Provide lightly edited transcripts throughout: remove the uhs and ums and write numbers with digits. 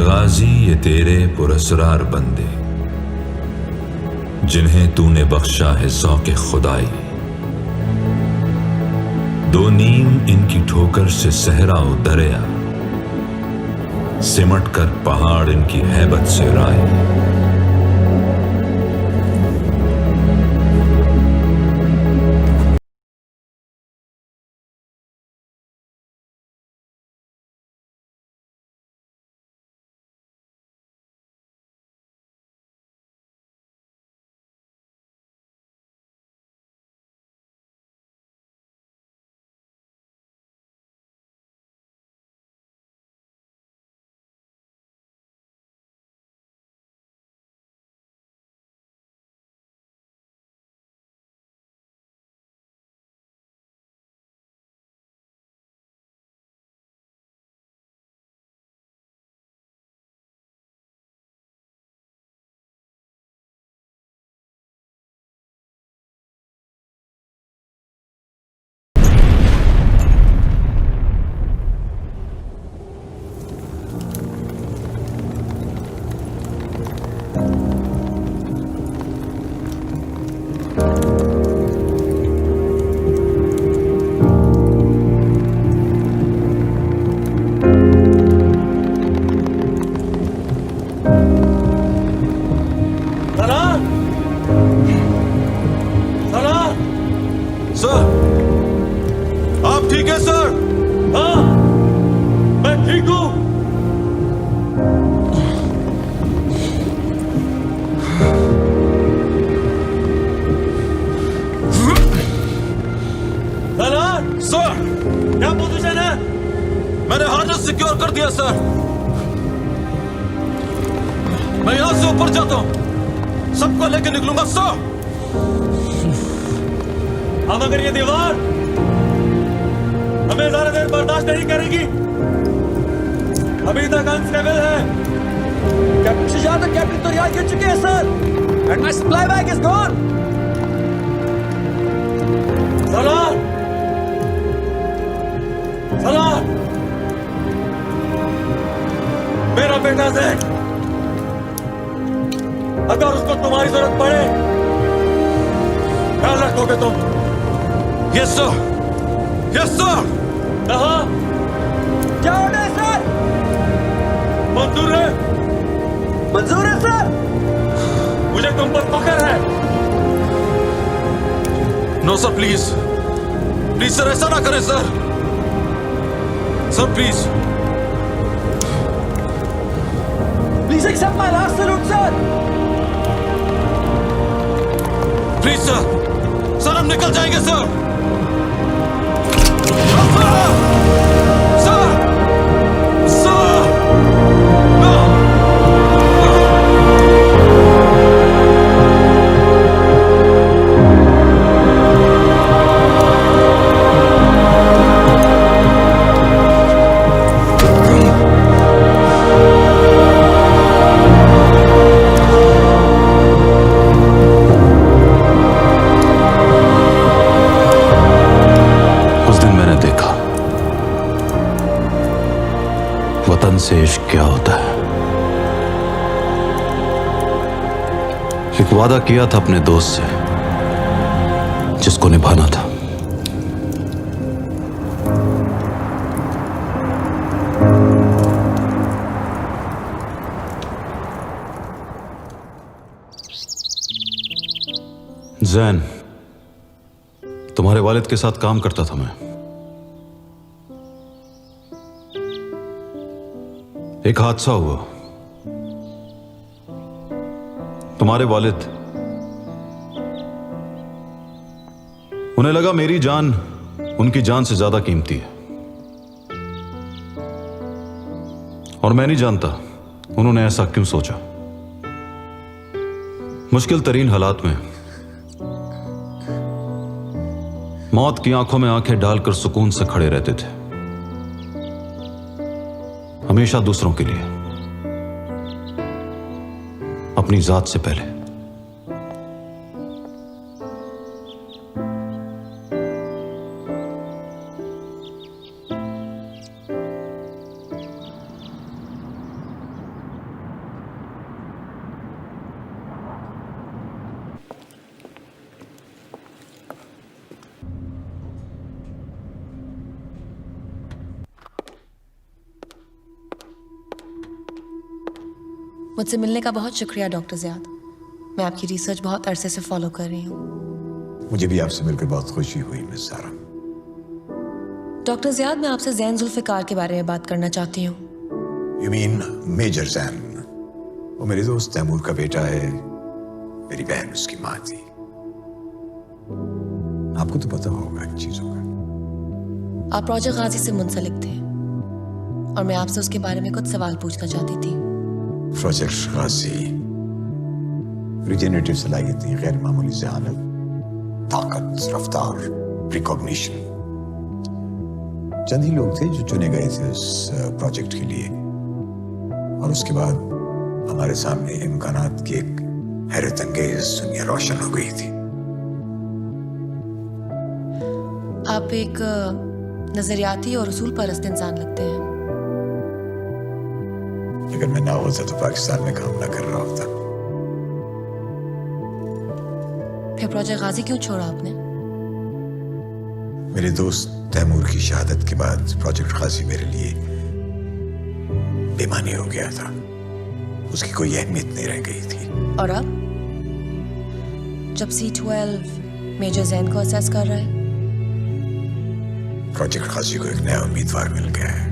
गाजी ये तेरे पुरस्रार बंदे, जिन्हें तूने बख्शा है ज़ौक़े खुदाई। दो नीम इनकी ठोकर से सहरा व दरिया, सिमट कर पहाड़ इनकी हैबत से राई। सर, आप ठीक है सर? हाँ, मैं ठीक हूं। सर, क्या पोजीशन है? मैंने हार्नेस सिक्योर कर दिया सर। मैं यहां से ऊपर जाता हूं, सबको लेकर निकलूंगा सर। अब अगर ये दीवार हमें ज्यादा देर बर्दाश्त नहीं करेगी, अभी तक अनस्टेबल है। कैप्टन शुजात और कैप्टन तोरियाल गिर चुके हैं sir, and my supply bag is gone. Salaar, Salaar, मेरा बेटा जैक, अगर उसको तुम्हारी जरूरत पड़े, ख्याल रखोगे तुम? Yes sir, yes sir. कहा? क्या ऑर्डर है सर? मंजूर है? मंजूर है सर। मुझे तुम पर फख्र है। No sir, please please sir, ऐसा ना करें sir. Sir please please accept my last salute sir. Please sir, sir हम निकल जाएंगे सर। वतन से इश्क क्या होता है। एक वादा किया था अपने दोस्त से, जिसको निभाना था। जैन, तुम्हारे वालिद के साथ काम करता था मैं। एक हादसा हुआ। तुम्हारे वालिद, उन्हें लगा मेरी जान उनकी जान से ज्यादा कीमती है, और मैं नहीं जानता उन्होंने ऐसा क्यों सोचा। मुश्किल तरीन हालात में मौत की आंखों में आंखें डालकर सुकून से खड़े रहते थे, हमेशा दूसरों के लिए, अपनी जात से पहले। मुझसे मिलने का बहुत शुक्रिया डॉक्टर ज़ियाद। मैं आपकी रिसर्च बहुत अरसे से फॉलो कर रही हूँ। मुझे भी आपसे मिलकर बहुत खुशी हुई मिस सारा। डॉक्टर ज़ियाद, मैं आपसे ज़ैन जुल्फ़िकार के बारे में बात करना चाहती हूँ। You mean major Jain? वो मेरे दोस्त तैमूर का बेटा है, मेरी बहन उसकी माँ थी। आपको तो पता होगा इन चीजों का। आप प्रोजेक्ट गाजी से मुंसलिक थे और मैं आपसे उसके बारे में कुछ सवाल पूछना चाहती थी। प्रोजेक्ट गाजी रिजेनरेटिव सलाहियतें, गैर मामूली ज़हानत, ताकत, रफ्तार, रिकॉग्निशन। चंद ही लोग थे जो चुने गए थे उस प्रोजेक्ट के लिए, और उसके बाद हमारे सामने इम्कानात की एक हैरत अंगेज दुनिया रोशन हो गई थी। आप एक नजरियाती और उसूल परस्त इंसान लगते हैं। अगर मैं ना होता तो पाकिस्तान में काम ना कर रहा होता। फिर प्रोजेक्ट गाजी क्यों छोड़ा आपने? मेरे दोस्त तैमूर की शहादत के बाद प्रोजेक्ट गाजी मेरे लिए बेमानी हो गया था। उसकी कोई अहमियत नहीं रह गई थी। और अब जब C12 मेजर जैन को असेस कर रहा है, प्रोजेक्ट गाजी को एक नया उम्मीदवार मिल गया है।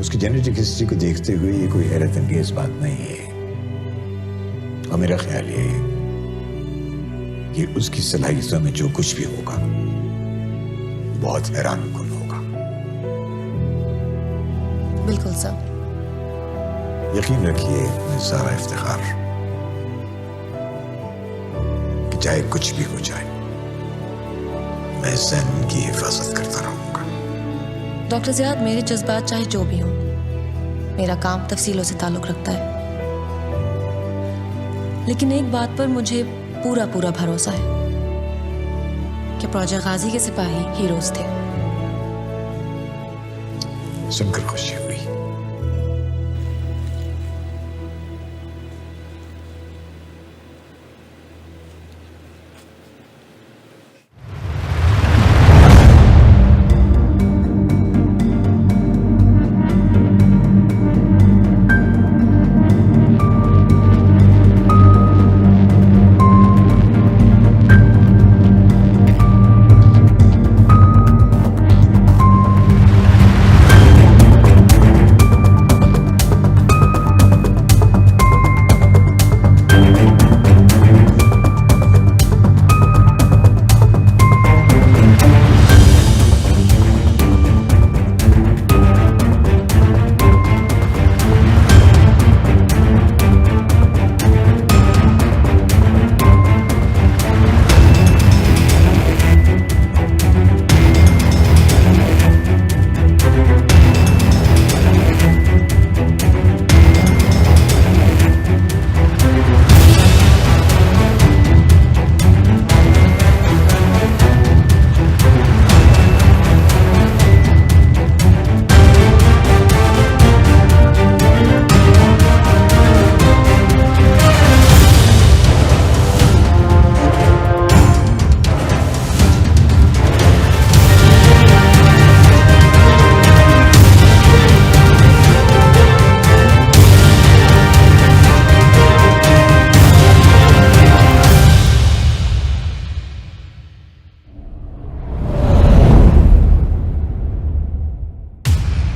उसकी जेनेटिक हिस्ट्री को देखते हुए ये कोई हैरत अंगेज बात नहीं है, और मेरा ख्याल ये है कि उसकी सलाहियतों में जो कुछ भी होगा बहुत हैरानकुन होगा। बिल्कुल सर। यकीन रखिए मैं सारा इफ्तिखार कि चाहे कुछ भी हो जाए मैं जैन की हिफाजत करता रहूंगा। डॉक्टर ज़ियाद, मेरे जज्बात चाहे जो भी हों, मेरा काम तफसीलों से ताल्लुक़ रखता है। लेकिन एक बात पर मुझे पूरा भरोसा है कि प्रोजेक्ट गाजी के सिपाही हीरोज थे। सुनकर खुशी हुई।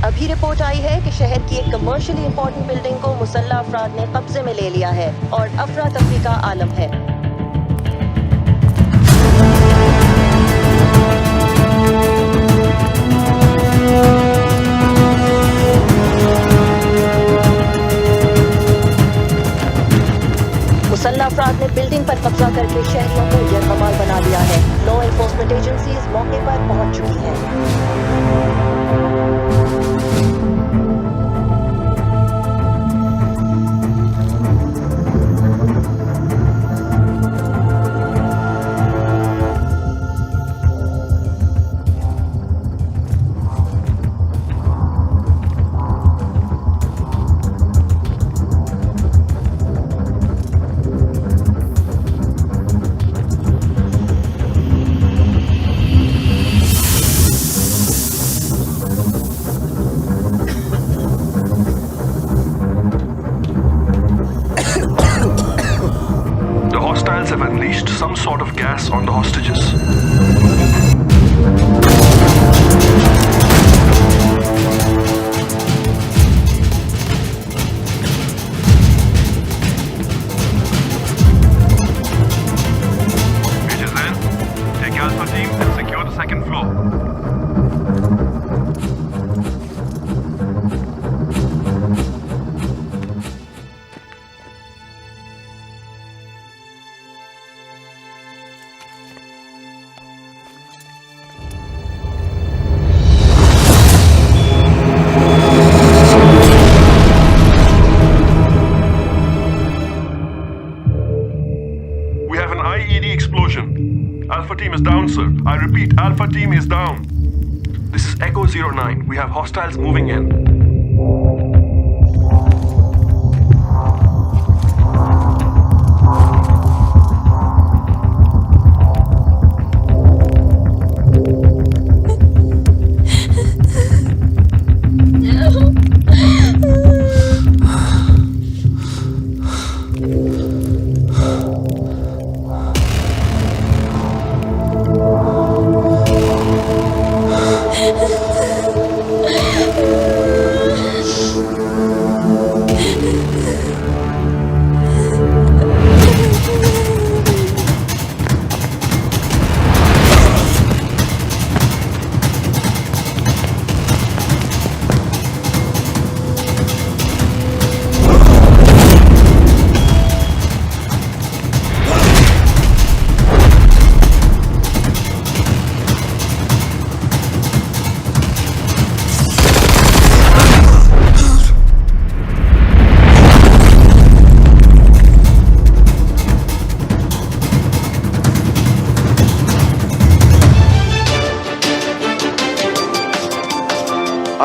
अभी रिपोर्ट आई है कि शहर की एक कमर्शियली इंपॉर्टेंट बिल्डिंग को मुसल्लह अफराद ने कब्जे में ले लिया है और अफरा तफरी का आलम है। मुसल्लह अफराद ने बिल्डिंग पर कब्जा करके शहरियों को यरगमाल बना दिया है। लॉ एनफोर्समेंट एजेंसीज मौके पर पहुंच चुकी हैं। have unleashed some sort of gas on the hostages. Major Zen, take Alpha team and secure the second floor. We have an IED explosion. Alpha team is down, sir. I repeat, Alpha team is down. This is Echo 09. We have hostiles moving in.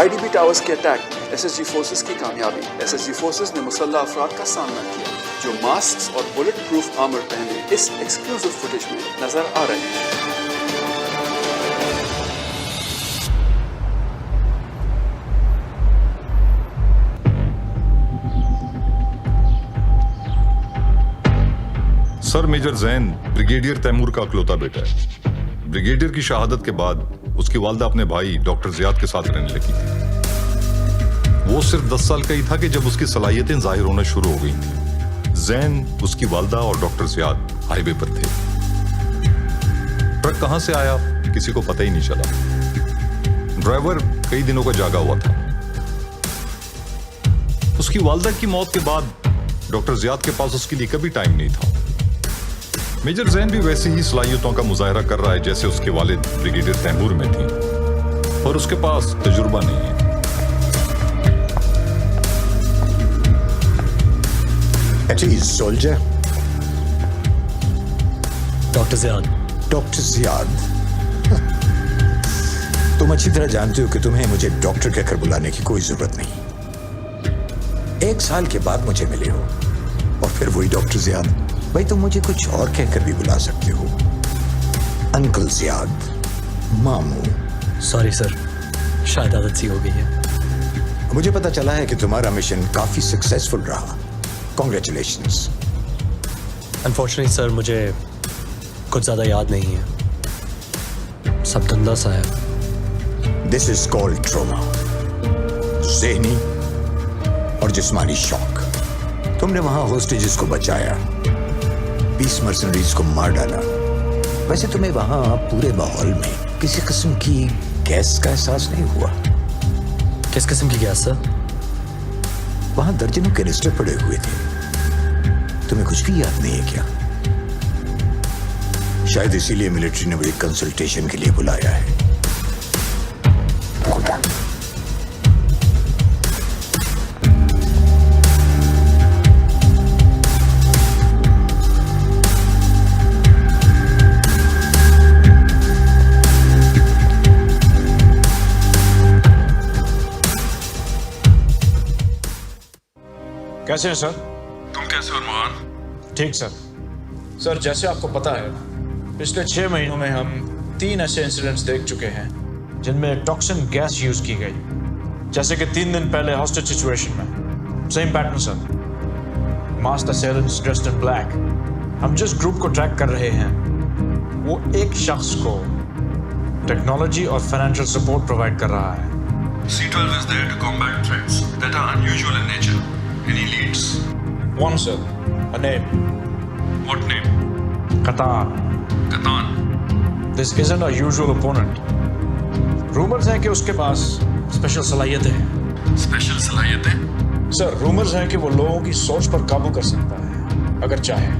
IDB towers के attack में SSG forces की कामयाबी। SSG forces ने मुसल्लह अफराद का सामना किया जो मास्क और बुलेट प्रूफ आर्मर पहने इस एक्सक्लूसिव फुटेज में नजर आ रहे हैं। Sir major Jain brigadier Taimur का अकलौता बेटा है। ब्रिगेडियर की शहादत के बाद उसकी वालदा अपने भाई डॉक्टर जियाद के साथ रहने लगी थी। वो सिर्फ 10 साल का ही था कि जब उसकी सलाहियतें जाहिर होना शुरू हो गई थी। जैन, उसकी वालदा और डॉक्टर जियाद हाईवे पर थे। ट्रक कहां से आया किसी को पता ही नहीं चला। ड्राइवर कई दिनों का जागा हुआ था। उसकी वालदा की मौत के बाद डॉक्टर जियाद के पास उसके लिए कभी टाइम नहीं था। मेजर जैन भी वैसे ही सलाहियतों का मुजाहरा कर रहा है जैसे उसके वालिद ब्रिगेडियर तैमूर में थी, और उसके पास तजुर्बा नहीं है। Soldier doctor Ziyad. Doctor Ziyad, तुम अच्छी तरह जानते हो कि तुम्हें मुझे डॉक्टर कहकर बुलाने की कोई जरूरत नहीं। 1 साल के बाद मुझे मिले हो और फिर वही डॉक्टर जियाद। भाई तुम मुझे कुछ और कहकर भी बुला सकते हो। अंकल जियाद, मामू। सॉरी सर, शायद आदत सी हो गई है। मुझे पता चला है कि तुम्हारा मिशन काफी सक्सेसफुल रहा। कॉन्ग्रेचुलेशंस। अनफॉर्चुनेटली सर, मुझे कुछ ज्यादा याद नहीं है। सब धुंधला सा है। दिस इज कॉल्ड ट्रॉमा, ज़हनी और जिस्मानी शॉक। तुमने वहां होस्टेजेस को बचाया, 20 मर्सनरीज को मार डाला। वैसे तुम्हें वहां पूरे माहौल में किसी किस्म की गैस का एहसास नहीं हुआ? किस किस्म की गैस सर? वहां दर्जनों कैनिस्टर पड़े हुए थे। तुम्हें कुछ भी याद नहीं है क्या? शायद इसीलिए मिलिट्री ने मुझे कंसल्टेशन के लिए बुलाया है। कैसे हैं सर? तुम कैसे हो अरमान? ठीक सर। सर जैसे आपको पता है, पिछले 6 महीनों में हम 3 ऐसे इंसिडेंट्स देख चुके हैं जिनमें टॉक्सिन गैस यूज की गई। जैसे कि 3 दिन पहले हॉस्टेज सिचुएशन में same pattern sir. Master assailants dressed in black, हम जिस ग्रुप को ट्रैक कर रहे हैं वो एक शख्स को टेक्नोलॉजी और फाइनेंशियल सपोर्ट प्रोवाइड कर रहा है। C12 is there to combat threats that are unusual in nature. Any leads? One, sir. A name. What name? Qatar. Katan. This isn't a usual opponent. Rumours हैं कि उसके पास special सलाहियतें हैं। Special salahiyetein? Sir, rumours हैं कि वो लोगों की सोच पर काबू कर सकता है अगर चाहे।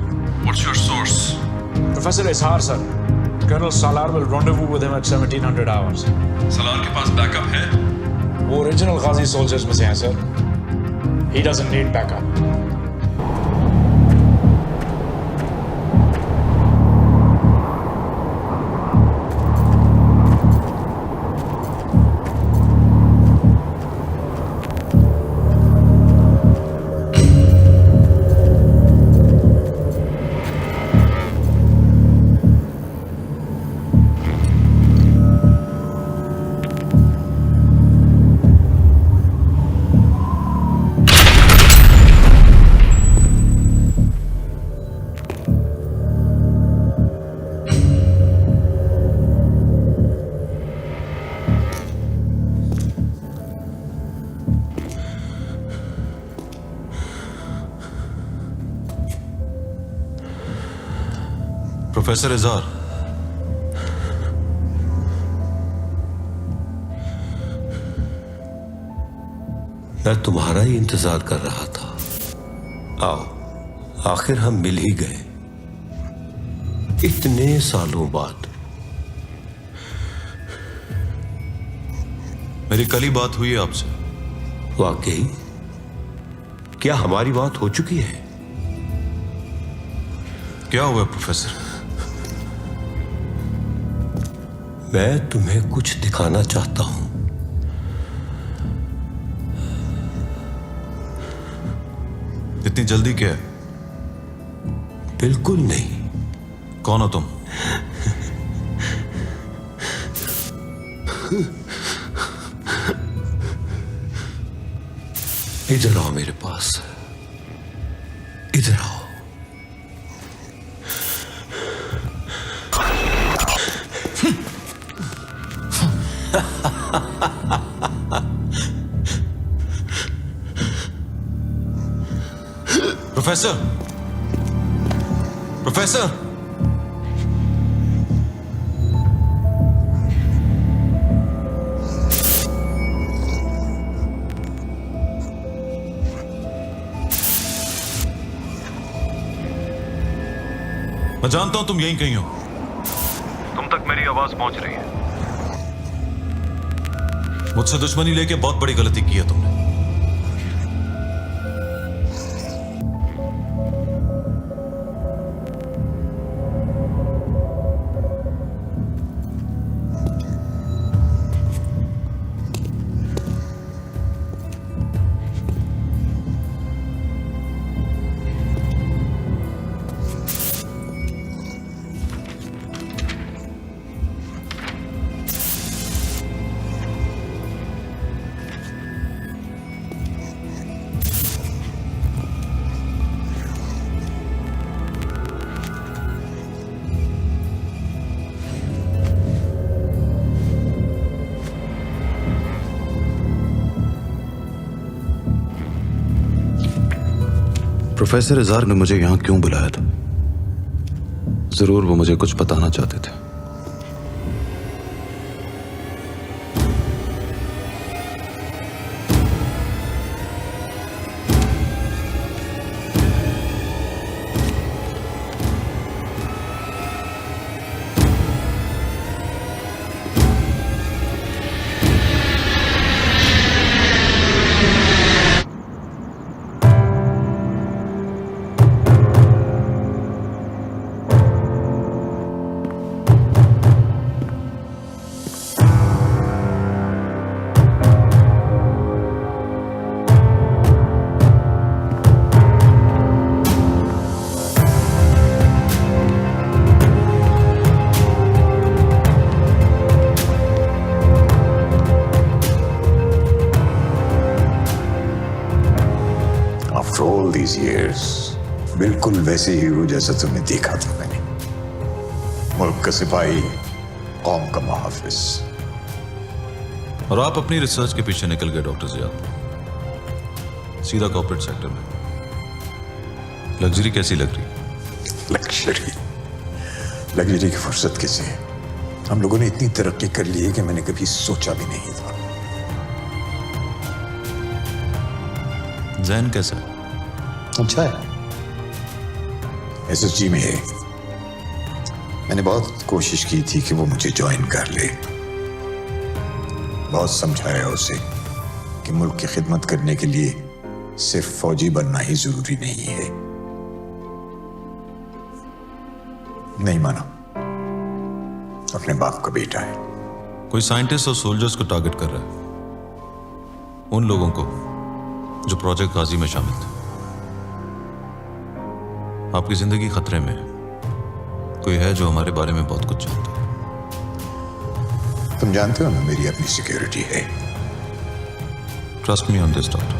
What's your source? Professor Izhar sir, colonel Salar will rendezvous with him at 1700 hours. Salar के पास बैकअप है? वो ओरिजिनल गाजी सोल्जर्स में से हैं sir. He doesn't need backup. Professor इजहार, मैं तुम्हारा ही इंतजार कर रहा था। आओ, आखिर हम मिल ही गए इतने सालों बाद। मेरी कल ही बात हुई है आपसे। वाकई? क्या हमारी बात हो चुकी है? क्या हुआ प्रोफेसर? मैं तुम्हें कुछ दिखाना चाहता हूं। इतनी जल्दी क्या है? बिल्कुल नहीं। कौन हो तुम? इधर आओ मेरे पास, इधर आओ। प्रोफेसर, प्रोफेसर, मैं जानता हूं तुम यहीं कहीं हो। तुम तक मेरी आवाज पहुंच रही है। मुझसे दुश्मनी लेके बहुत बड़ी गलती की है तुमने। प्रोफेसर इजहार ने मुझे यहां क्यों बुलाया था? जरूर वो मुझे कुछ बताना चाहते थे। After all these years, बिल्कुल वैसे ही हो जैसा तुम्हें देखा था मैंने। मुल्क का सिपाही, कौम का मुहाफिज। और आप अपनी रिसर्च के पीछे निकल गए डॉक्टर ज़ियाद, सीधा कॉर्पोरेट सेक्टर में। लग्जरी कैसी लग रही? लग्जरी की फुर्सत कैसे है? हम लोगों ने इतनी तरक्की कर ली है कि मैंने कभी सोचा भी नहीं था। जैन कैसा है? अच्छा है, एसएसजी में है। मैंने बहुत कोशिश की थी कि वो मुझे ज्वाइन कर ले, बहुत समझाया उसे कि मुल्क की खिदमत करने के लिए सिर्फ फौजी बनना ही जरूरी नहीं है। नहीं माना। अपने बाप का बेटा है। कोई साइंटिस्ट और सोल्जर्स को टारगेट कर रहा है, उन लोगों को जो प्रोजेक्ट गाजी में शामिल थे। आपकी जिंदगी खतरे में है। कोई है जो हमारे बारे में बहुत कुछ जानता है। तुम जानते हो ना मेरी अपनी सिक्योरिटी है। Trust me on this doctor.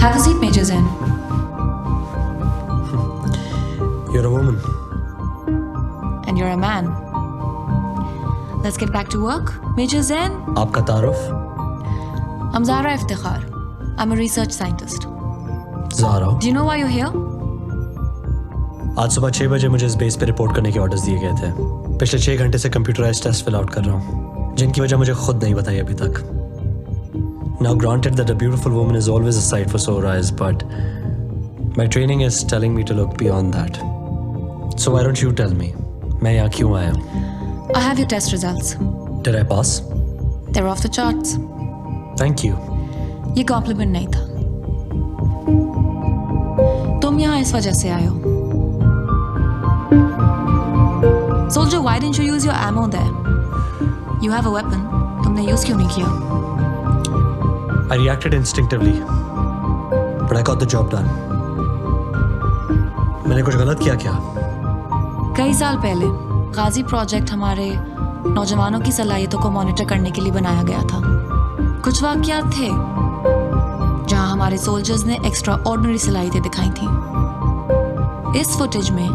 Have a seat, Major Zen. You're a woman. And you're a man. Let's get back to work. Major Zen, आपका तारुफ? I'm Zahra Iftikhar. I'm a research scientist. Zaara. Do you know why you're here? आज सुबह 6 बजे मुझे इस base पे report करने के ऑर्डर्स दिए गए थे। पिछले 6 घंटे से कंप्यूटराइज्ड टेस्ट फिल आउट कर रहा हूँ, जिनकी वजह मुझे खुद नहीं बताई अभी तक। Now granted that a beautiful woman is always a sight for sore eyes, but my training is telling me to look beyond that. So why don't you tell me, मैं यहाँ क्यों आया हूँ? I have your test results. Did I pass? They're off the charts. Thank you. ये complement नहीं था। तुम यहाँ इस वजह से आए हो। Soldier, why didn't you use your ammo there? You have a weapon. तुमने यूज क्यों नहीं किया? I reacted instinctively, but I got the job done. मैंने कुछ गलत किया क्या? कई साल पहले गाजी प्रोजेक्ट हमारे नौजवानों की सलाहियतों को मॉनिटर करने के लिए बनाया गया था। कुछ वाकयात थे जहां हमारे सोल्जर्स ने एक्स्ट्रा ऑर्डिनरी सलाहियतें दिखाई थी। इस फुटेज में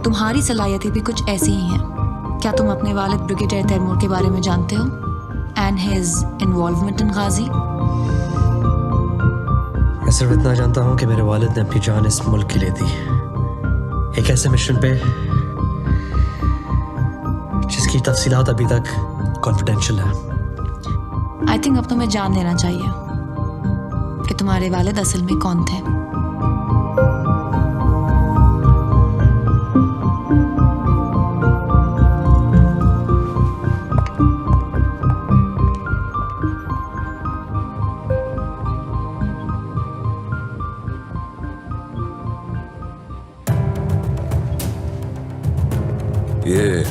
तुम्हारी सलाहियतें भी कुछ ऐसी ही हैं। क्या तुम अपने वालिद ब्रिगेडियर तैमूर के बारे में जानते हो? एंड हिज इन्वॉल्वमेंट इन गाजी? मैं सिर्फ इतना जानता हूँ कि मेरे वालिद ने अपनी जान इस मुल्क के लिए दी, एक ऐसे मिशन पे जिसकी तफसीलात अभी तक कॉन्फिडेंशियल है। आई थिंक अब तुम्हें जान लेना चाहिए कि तुम्हारे वालिद असल में कौन थे। ये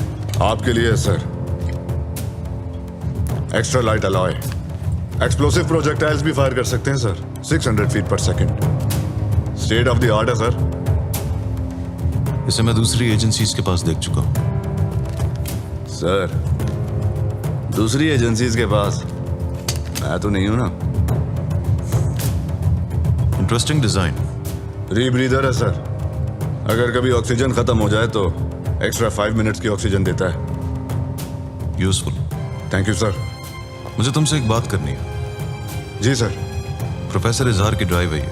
आपके लिए है sir. Extra light alloy, explosive projectiles भी फायर कर सकते हैं सर। 600 फीट पर second, state of the art है सर। इसे मैं दूसरी एजेंसीज के पास देख चुका हूं। सर दूसरी एजेंसीज के पास मैं तो नहीं हूं ना। Interesting design. रीब्रीदर है सर। अगर कभी ऑक्सीजन खत्म हो जाए तो एक्स्ट्रा 5 मिनट्स की ऑक्सीजन देता है। यूजफुल। Thank you sir. मुझे तुमसे एक बात करनी है। जी सर। प्रोफेसर इजहार की ड्राइव है ये।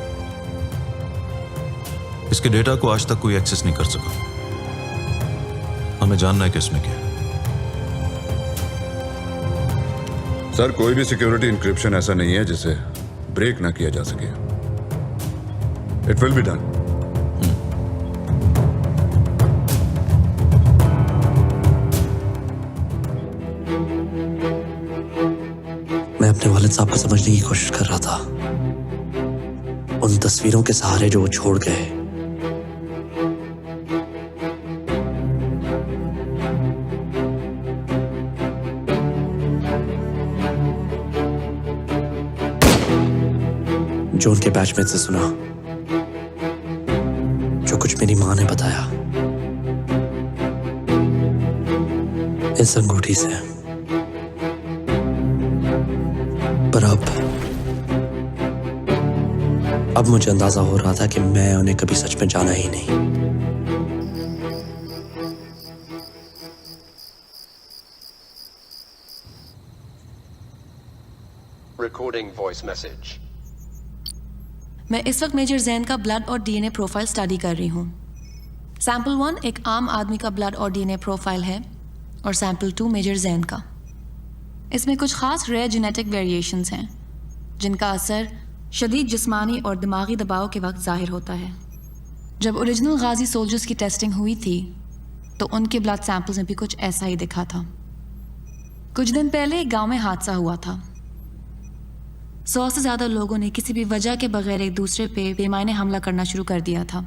इसके डेटा को आज तक कोई एक्सेस नहीं कर सका। हमें जानना है कि इसमें क्या है। सर कोई भी सिक्योरिटी इंक्रिप्शन ऐसा नहीं है जिसे ब्रेक ना किया जा सके। It will be done. मैं अपने वालिद साहब को समझने की कोशिश कर रहा था, उन तस्वीरों के सहारे जो वो छोड़ गए। जो जो उनके बैचमेट से सुना, जो कुछ मेरी माँ ने बताया, इस अंगूठी से। पर अब मुझे अंदाजा हो रहा था कि मैं उन्हें कभी सच में जाना ही नहीं। Recording voice message. मैं इस वक्त मेजर जैन का ब्लड और डीएनए प्रोफाइल स्टडी कर रही हूँ। सैंपल 1 एक आम आदमी का ब्लड और डीएनए प्रोफाइल है और सैंपल 2 मेजर जैन का। इसमें कुछ खास रेयर जेनेटिक वेरिएशंस हैं जिनका असर शदीद जिस्मानी और दिमागी दबाव के वक्त जाहिर होता है। जब ओरिजिनल गाजी सोल्जर्स की टेस्टिंग हुई थी तो उनके ब्लड सैंपल्स में भी कुछ ऐसा ही दिखा था। कुछ दिन पहले एक गांव में हादसा हुआ था। 100 से ज़्यादा लोगों ने किसी भी वजह के बगैर एक दूसरे पे बेमायने हमला करना शुरू कर दिया था।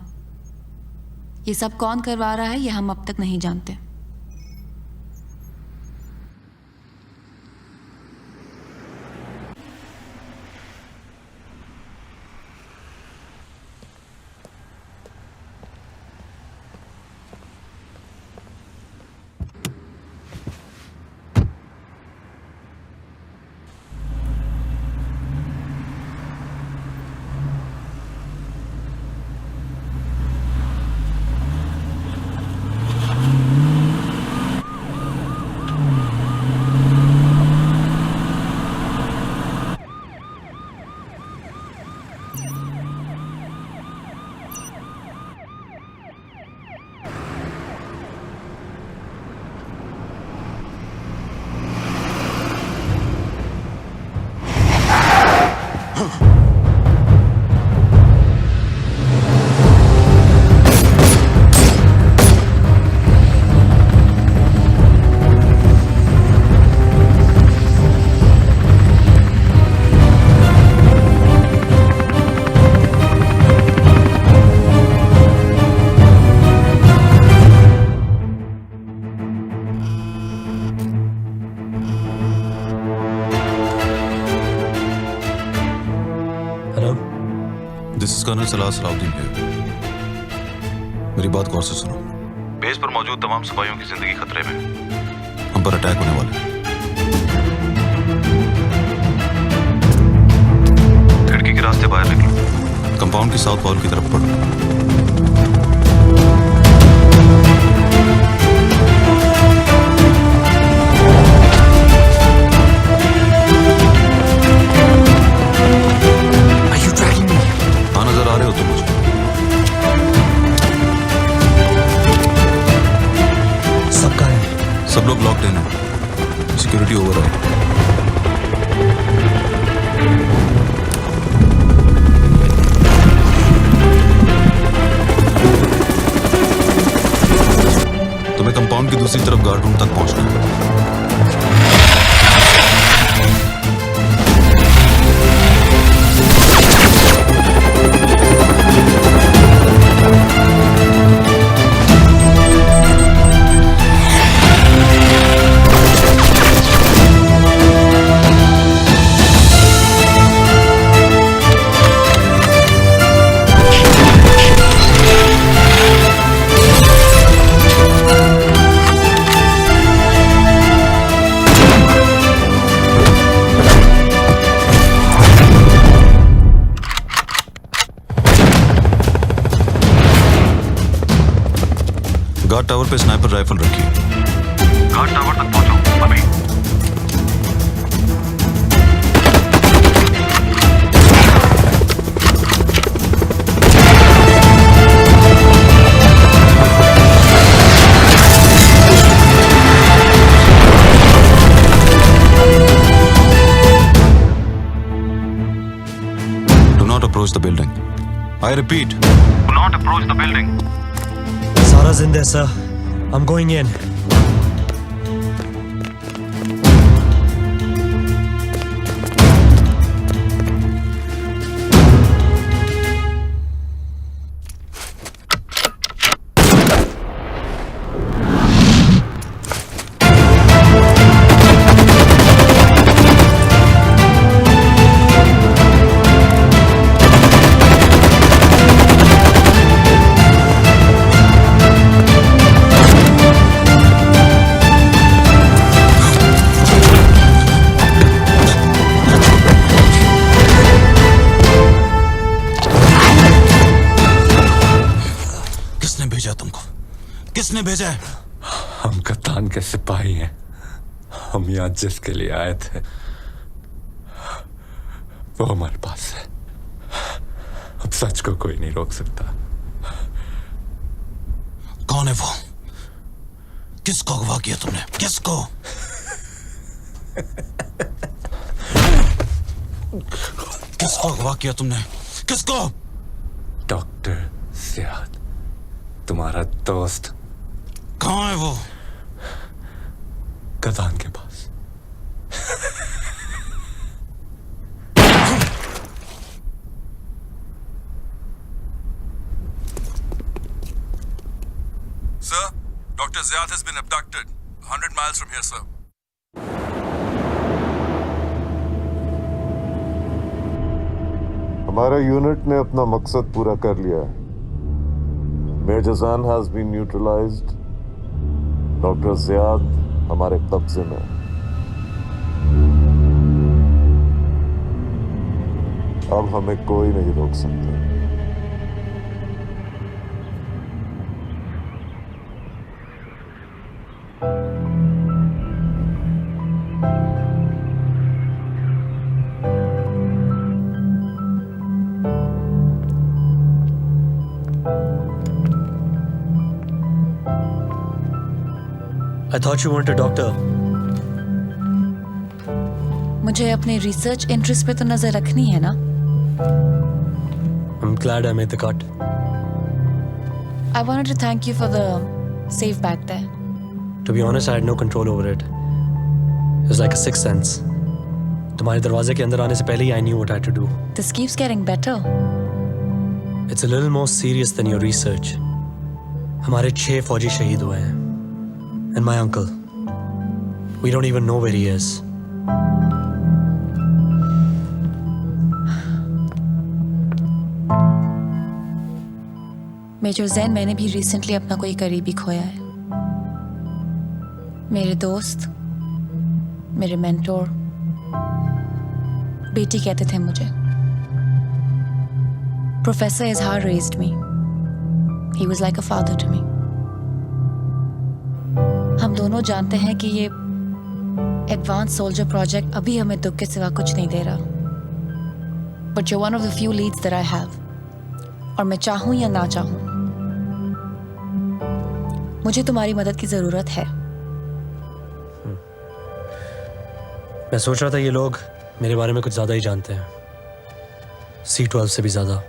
ये सब कौन करवा रहा है ये हम अब तक नहीं जानते। दिस इज कर्नल सलाह सलाउद्दीन है। मेरी बात गौर से सुनो। बेस पर मौजूद तमाम सिपाहियों की जिंदगी खतरे में है। हम पर अटैक होने वाला है। खिड़की के रास्ते बाहर निकलो। कंपाउंड की साउथ वॉल की तरफ बढ़ो। सब लोग लॉक्ड इन है। सिक्योरिटी ओवर है। तुम्हें कंपाउंड की दूसरी तरफ गार्ड रूम तक पहुंचना है। गार्ड टावर पे स्नाइपर राइफल रखी। गार्ड टावर तक पहुंचो अभी। Do not approach the building. I repeat, do not approach the building. Sarah's in there, sir. I'm going in. भेजा तुमको? किसने भेजा है? हम कप्तान के सिपाही हैं। हम यहाँ जिसके लिए आए थे वो हमारे पास है। अब सच को कोई नहीं रोक सकता। कौन है वो? किसको अगवा किया तुमने? किसको? किसको अगवा किया तुमने? किसको? डॉक्टर ज़ियाद, तुम्हारा दोस्त। कहाँ है वो? कप्तान के पास। Sir, Dr. Ziad has been abducted 100 miles from here, sir. हमारा यूनिट ने अपना मकसद पूरा कर लिया है। मेजर जान has been neutralized. Doctor Ziyad हमारे कब्जे में। अब हमें कोई नहीं रोक सकता। I thought you wanted a doctor. मुझे अपने रिसर्च इंटरेस्ट पे तो नजर रखनी है ना। I'm glad I made the cut. I wanted to thank you for the safe back there. To be honest, I had no control over it. It was like a sixth sense. तुम्हारे दरवाजे के अंदर आने से पहले ही I knew what I had to do. This keeps getting better. It's a little more serious than your research. हमारे 6 फौजी शहीद हुए हैं. And my uncle. We don't even know where he is. Major Jain, मैंने भी रिसेंटली अपना कोई करीबी खोया है। मेरे दोस्त, मेरे मेंटोर, बेटी कहते थे मुझे। प्रोफेसर इजहार raised me. He was like a father to me. हम दोनों जानते हैं कि ये एडवांस सोल्जर प्रोजेक्ट अभी हमें दुख के सिवा कुछ नहीं दे रहा। But you're one of the few leads that I have. और मैं चाहूं या ना चाहूं, मुझे तुम्हारी मदद की जरूरत है। मैं सोच रहा था ये लोग मेरे बारे में कुछ ज्यादा ही जानते हैं, C12 से भी ज्यादा।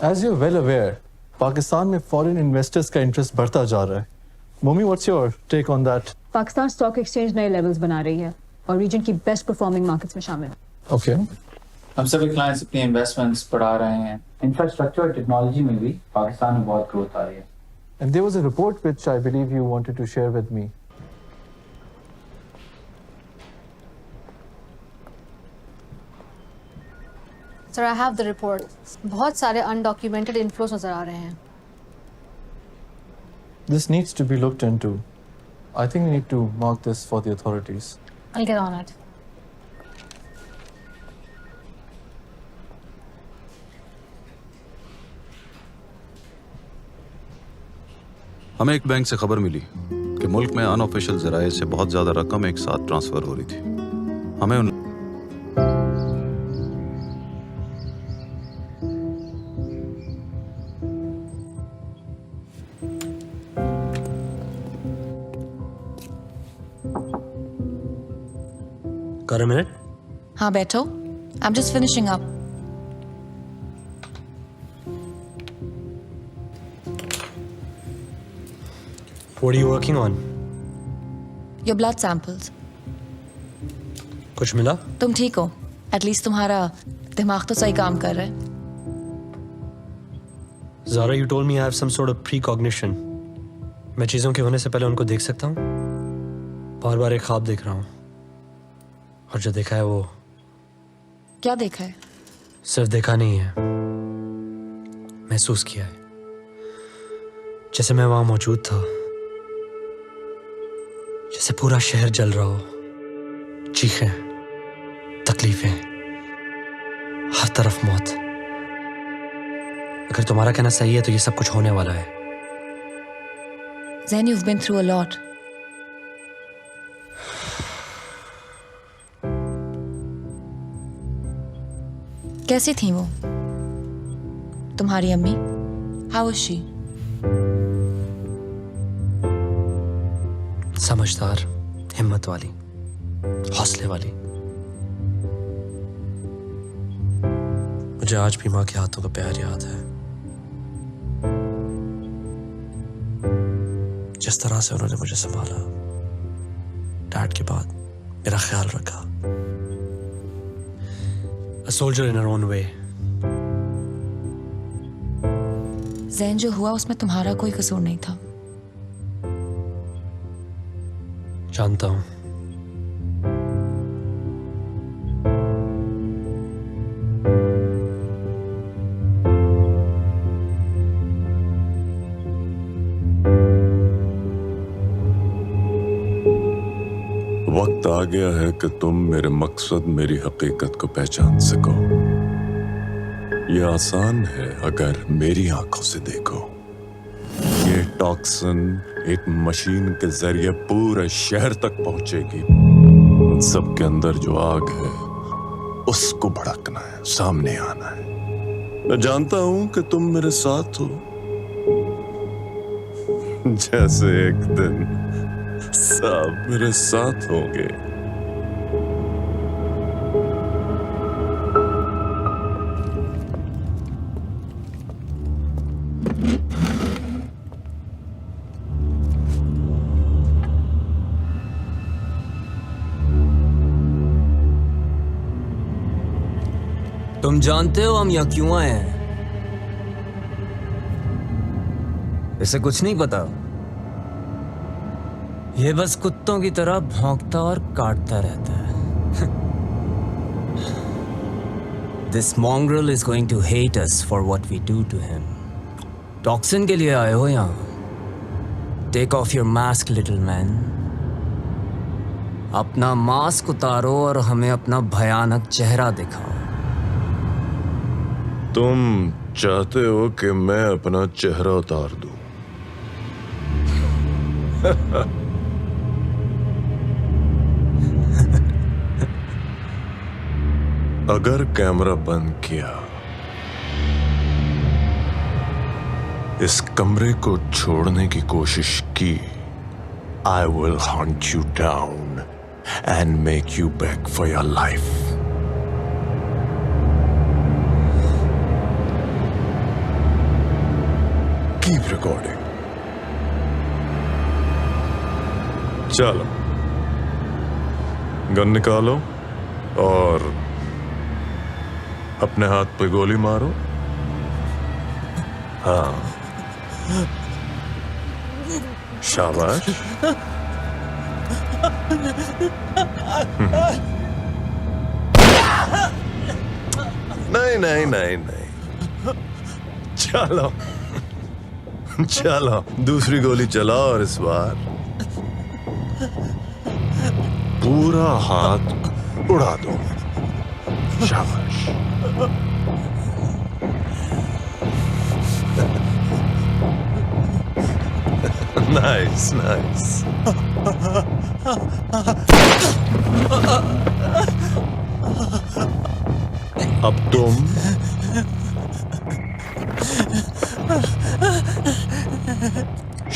As you're well aware, Pakistan में फॉरेन इन्वेस्टर्स का इंटरेस्ट बढ़ता जा रहा है। Momi, what's your take on that? Pakistan stock exchange नए लेवल्स बना रही है और रीजन की बेस्ट परफॉर्मिंग मार्केट्स में शामिल है। ओके। हम सभी क्लाइंट्स अपनी इन्वेस्टमेंट्स बढ़ा रहे हैं। इंफ्रास्ट्रक्चर और टेक्नोलॉजी में भी पाकिस्तान में बहुत ग्रोथ आ रही है। And there was a report which I believe you wanted to share with me. Sir, I have the report. बहुत सारे undocumented inflows नजर आ रहे हैं। This needs to be looked into. I think we need to mark this for the authorities. I'll get on it. हमें एक bank से खबर मिली कि मुल्क में अनऑफिशियल जराये से बहुत ज्यादा रकम एक साथ ट्रांसफर हो रही थी। हमें उन Got a minute? हाँ बैठो। I'm just finishing up. What are you working on? Your blood samples. कुछ मिला? तुम ठीक हो? एटलीस्ट तुम्हारा दिमाग तो सही काम कर रहा है। Zara, you told me I have some sort of precognition. मैं चीजों के होने से पहले उनको देख सकता हूँ? बार बार एक ख्वाब देख रहा हूँ और जो देखा है वो क्या देखा है? सिर्फ देखा नहीं है, महसूस किया है, जैसे मैं वहां मौजूद था जैसे पूरा शहर जल रहा हो, चीखें, तकलीफें, हर तरफ मौत। अगर तुम्हारा कहना सही है तो ये सब कुछ होने वाला है। Zain, you've been through a lot. कैसी थी वो तुम्हारी अम्मी? How was she? समझदार, हिम्मत वाली, हौसले वाली। मुझे आज भी माँ के हाथों का प्यार याद है। जिस तरह से उन्होंने मुझे संभाला, डैड के बाद मेरा ख्याल रखा। A soldier in her own way. Jain, जो हुआ उसमें तुम्हारा कोई कसूर नहीं था। जानता हूं। वक्त आ गया है कि तुम मेरे मकसद, मेरी हकीकत को पहचान सको। ये आसान है अगर मेरी आंखों से देखो। ये टॉक्सिन एक मशीन के जरिए पूरे शहर तक पहुंचेगी। सबके अंदर जो आग है उसको भड़कना है, सामने आना है। मैं जानता हूं कि तुम मेरे साथ हो, जैसे एक दिन सब मेरे साथ होंगे। तुम जानते हो हम यहाँ क्यों आए हैं? इसे कुछ नहीं पता। ये बस कुत्तों की तरह भौंकता और काटता रहता है। This mongrel is going to hate us for what we do to him. Toxin के लिए आए हो यहाँ? Take off your mask, little man. अपना मास्क उतारो और हमें अपना भयानक चेहरा दिखाओ। तुम चाहते हो कि मैं अपना चेहरा उतार दूं? अगर कैमरा बंद किया, इस कमरे को छोड़ने की कोशिश की, I will hunt you down and make you beg for your life. Keep recording. चलो, गन निकालो और अपने हाथ पे गोली मारो। हाँ, शाबाश। नहीं नहीं नहीं नहीं, चलो चलो, दूसरी गोली चलाओ और इस बार पूरा हाथ उड़ा दो। शाबाश। Nice nice. अब तुम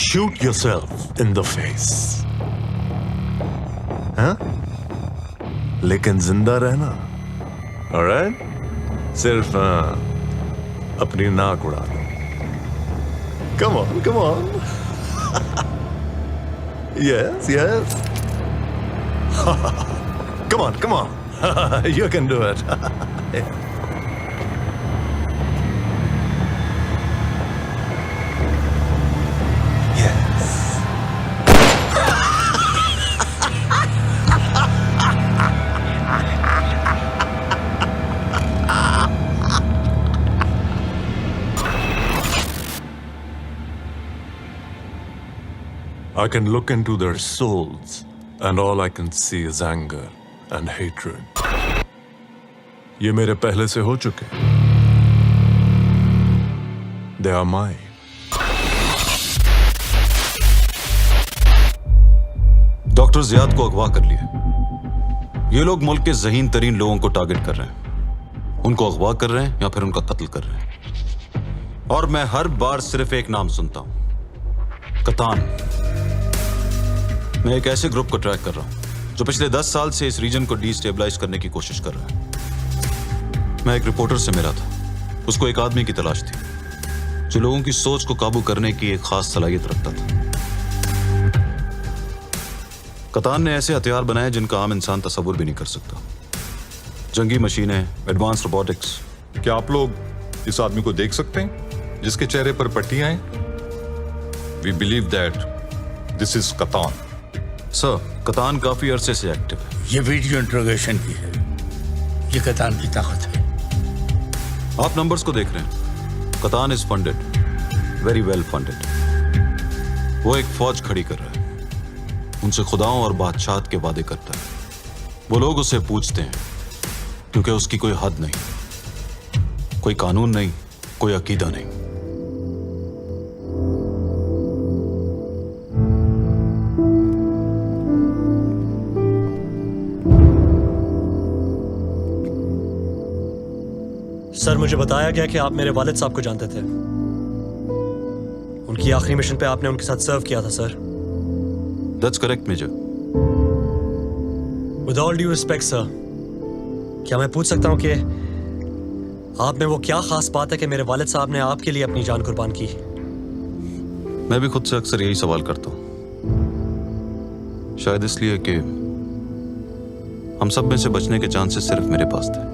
shoot yourself in the face, हाँ? लेकिन जिंदा रहना, alright? सिर्फ अपनी नाक उड़ा दो। Come on, come on. Yes, yes. Come on, come on. You can do it. I can look into their souls, and all I can see is anger and hatred. ये मेरे पहले से हो चुके. They are mine. Doctor Ziyad को अगवा कर लिया. ये लोग मुल्क के ज़हीन तरीन लोगों को टारगेट कर रहे हैं. उनको अगवा कर रहे हैं या फिर उनका कत्ल कर रहे हैं. और मैं हर बार सिर्फ एक नाम सुनता हूं, कतान. मैं एक ऐसे ग्रुप को ट्रैक कर रहा हूं जो पिछले 10 साल से इस रीजन को डिस्टेबलाइज करने की कोशिश कर रहा है. मैं एक रिपोर्टर से मिला था. उसको एक आदमी की तलाश थी जो लोगों की सोच को काबू करने की एक खास सलाहियत रखता था. कतान ने ऐसे हथियार बनाए जिनका आम इंसान तसव्वुर भी नहीं कर सकता. जंगी मशीनें, एडवांस रोबोटिक्स. क्या आप लोग इस आदमी को देख सकते हैं जिसके चेहरे पर पट्टियां हैं? We believe that this is Katan. Sir, Katan काफी अरसे से एक्टिव है. ये वीडियो इंट्रोगेशन की है. ये कतान की ताकत है. आप नंबर्स को देख रहे हैं. Katan is funded, very well funded. वो एक फौज खड़ी कर रहा है. उनसे खुदाओं और बादशाहत के वादे करता है. वो लोग उसे पूछते हैं क्योंकि उसकी कोई हद नहीं, कोई कानून नहीं, कोई अकीदा नहीं. सर, मुझे बताया गया कि आप मेरे वालिद साहब को जानते थे. उनकी आखिरी मिशन पे आपने उनके साथ सर्व किया था sir. That's correct, Major. With all due respect, sir, क्या मैं पूछ सकता हूँ कि आप में वो क्या खास बात है कि मेरे वालिद साहब ने आपके लिए अपनी जान कुर्बान की? मैं भी खुद से अक्सर यही सवाल करता हूँ. शायद इसलिए कि हम सब में से बचने के चांसेस सिर्फ मेरे पास थे.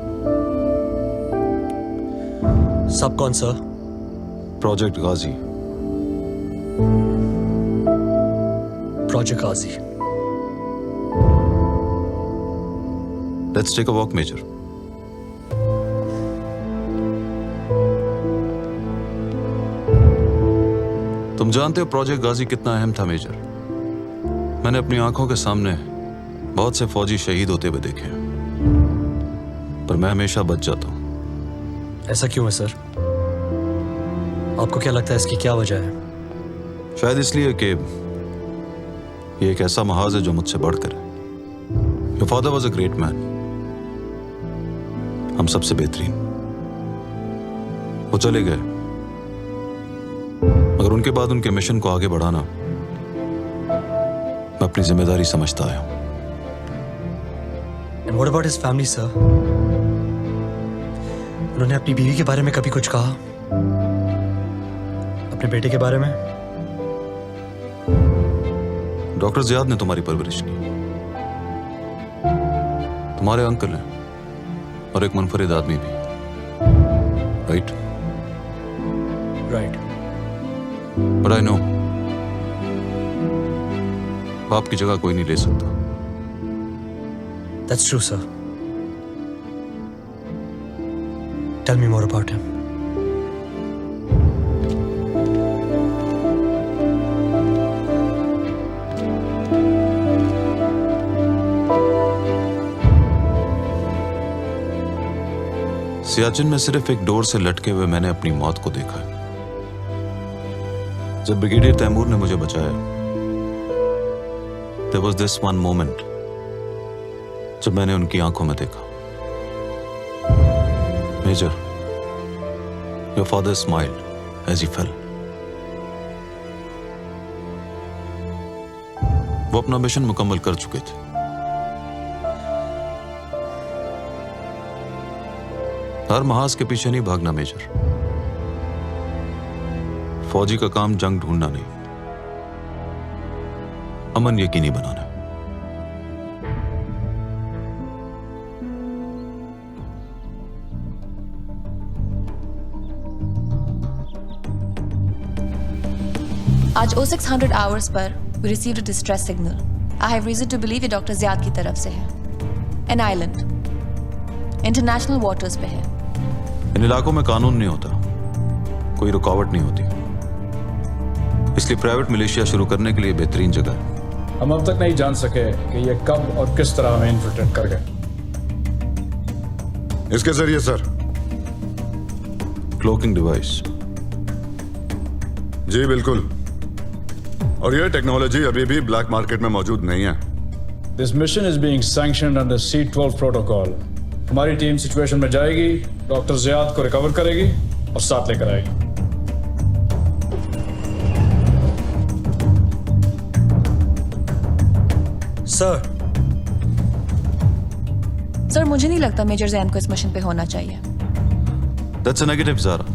सब कौन sir? Project Ghazi. Project Ghazi. Let's take a walk, Major. तुम जानते हो प्रोजेक्ट गाजी कितना अहम था, मेजर. मैंने अपनी आंखों के सामने बहुत से फौजी शहीद होते हुए देखे हैं, पर मैं हमेशा बच जाता हूं. ऐसा क्यों है सर? आपको क्या लगता है इसकी क्या वजह है? शायद इसलिए कि ये एक ऐसा महाज है जो मुझसे बढ़कर है. Your father was a great man. हम सबसे बेहतरीन. वो चले गए, मगर उनके बाद उनके मिशन को आगे बढ़ाना मैं अपनी जिम्मेदारी समझता आया हूं. And what about his family, sir? उन्होंने अपनी बीवी के बारे में कभी कुछ कहा? अपने बेटे के बारे में? डॉक्टर जियाद ने तुम्हारी परवरिश की. तुम्हारे अंकल हैं और एक मुनफरिद आदमी भी. Right? Right. But I know बाप की जगह कोई नहीं ले सकता. That's true, sir. Tell me more about him. Siachen में सिर्फ एक डोर से लटके हुए मैंने अपनी मौत को देखा है. जब ब्रिगेडियर तैमूर ने मुझे बचाया, there was this one moment जब मैंने उनकी आंखों में देखा. Major, your father smiled as he fell. वो अपना मिशन मुकम्मल कर चुके थे. हर महाज के पीछे नहीं भागना मेजर. फौजी का काम जंग ढूंढना नहीं, अमन यकीनी बनाना. आज 0600 hours per we received a distress signal. I have reason to believe ये डॉक्टर जियाद की तरफ से है. An island, international waters पे है. इन इलाकों में कानून नहीं होता, कोई रुकावट नहीं होती. इसलिए प्राइवेट मिलिशिया शुरू करने के लिए बेहतरीन जगह है। हम अब तक नहीं जान सके कि ये कब और किस तरह हमें इन्फिल्ट्रेट कर गए। इसके जरिए सर। Cloaking device. जी बिल्कुल, और यह टेक्नोलॉजी अभी भी ब्लैक मार्केट में मौजूद नहीं है। This mission is being sanctioned under C-12 protocol. हमारी टीम सिचुएशन में जाएगी, डॉक्टर जियाद को रिकवर करेगी और साथ लेकर आएगी। सर मुझे नहीं लगता मेजर जैन को इस मिशन पे होना चाहिए। That's a negative Zara.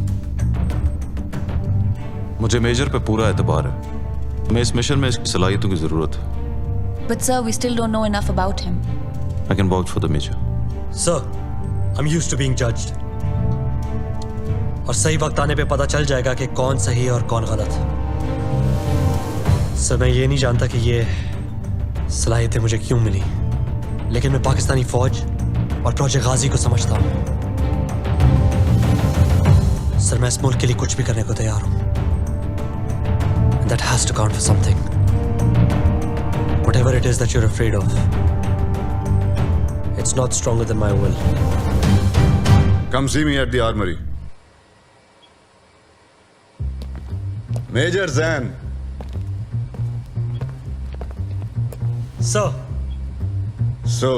मुझे मेजर पे पूरा एतबार है। हमें इस मिशन में इसकी सलाहियतों की जरूरत है। But sir, we still don't know enough about him. I can vouch for the major. Sir, I'm used to being judged. और सही वक्त आने पे पता चल जाएगा कि कौन सही और कौन गलत। सर मैं ये नहीं जानता कि ये सलाहियतें मुझे क्यों मिली, लेकिन मैं पाकिस्तानी फौज और प्रोजेक्ट गाजी को समझता हूँ। सर मैं इस मुल्क के लिए कुछ भी करने को तैयार हूँ। That has to count for something. Whatever it is that you're afraid of, it's not stronger than my will. Come see me at the armory. Major Zan. Sir. So,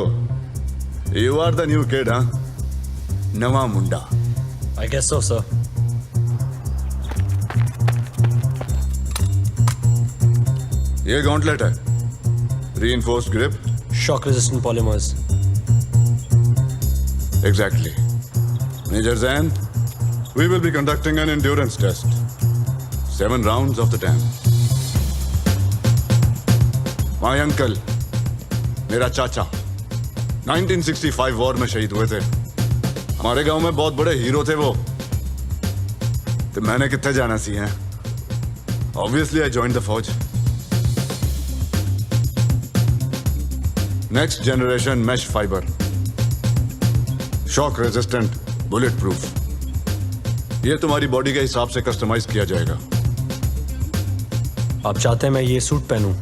you are the new kid, huh? Nawa Munda. I guess so, sir. ये gauntlet है, reinforced grip, shock resistant polymers. Exactly. Major Zan, we will be conducting an endurance test. 7 rounds of the tank. My uncle, मेरा चाचा, 1965 war में शहीद हुए थे। हमारे गांव में बहुत बड़े हीरो थे वो। तो मैंने कितने जाना सी हैं? Obviously, I joined the फौज। Next generation mesh fiber, shock resistant, bullet proof. ये तुम्हारी बॉडी के हिसाब से कस्टमाइज किया जाएगा। आप चाहते हैं मैं ये सूट पहनूं?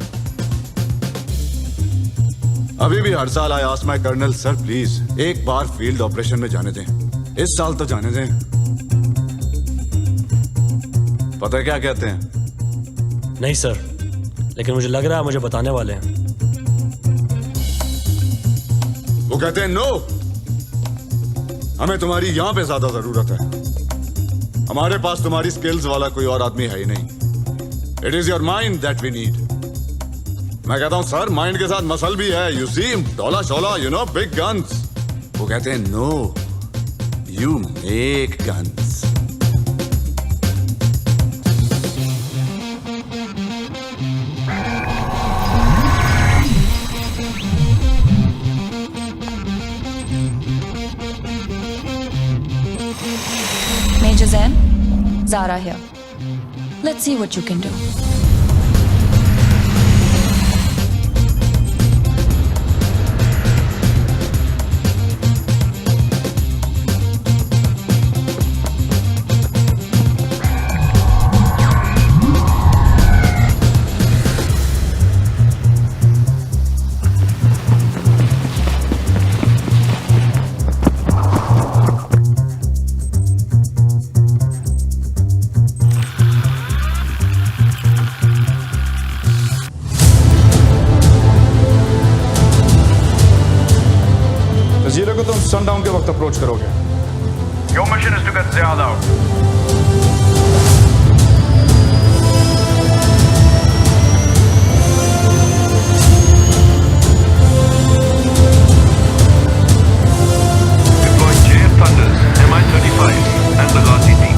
अभी भी हर साल I ask my colonel, sir please एक बार फील्ड ऑपरेशन में जाने दें, इस साल तो जाने दें। पता है क्या कहते हैं? नहीं सर, लेकिन मुझे लग रहा है मुझे बताने वाले हैं। वो कहते हैं नो, हमें तुम्हारी यहां पे ज्यादा जरूरत है। हमारे पास तुम्हारी स्किल्स वाला कोई और आदमी है ही नहीं। It is your mind that we need. मैं कहता हूं सर, माइंड के साथ मसल भी है। यू सी डोला शोला, यू नो, बिग गन्स। वो कहते हैं no, you make guns. Major Zain, Zara here. Let's see what you can do. जजीरे को तुम सनडाउन के वक्त अप्रोच करोगे। Your mission is to get Ziyad out. Deploy JF Thunders, Mi-35 and the Ghazi team.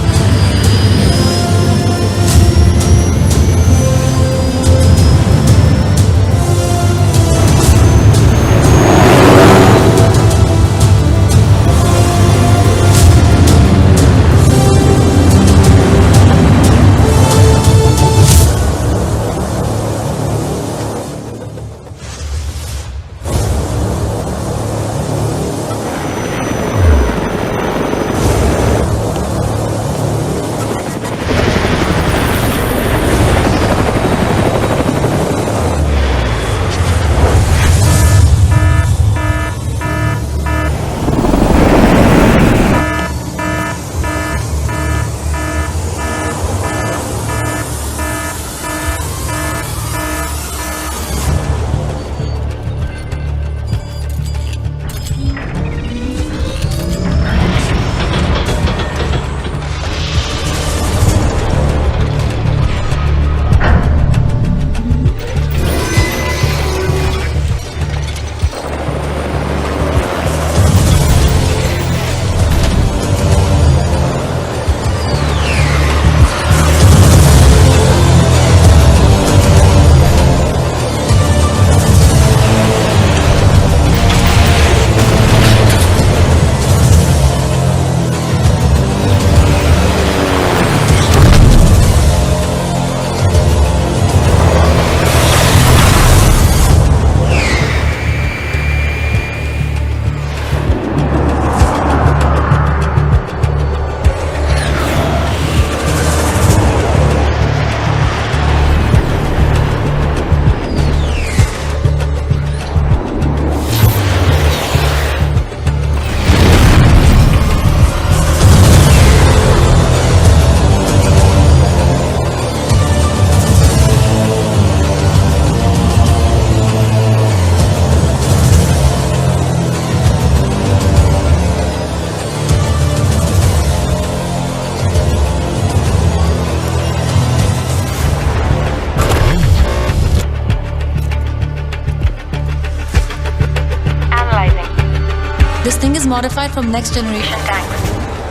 thing is modified from next generation tanks.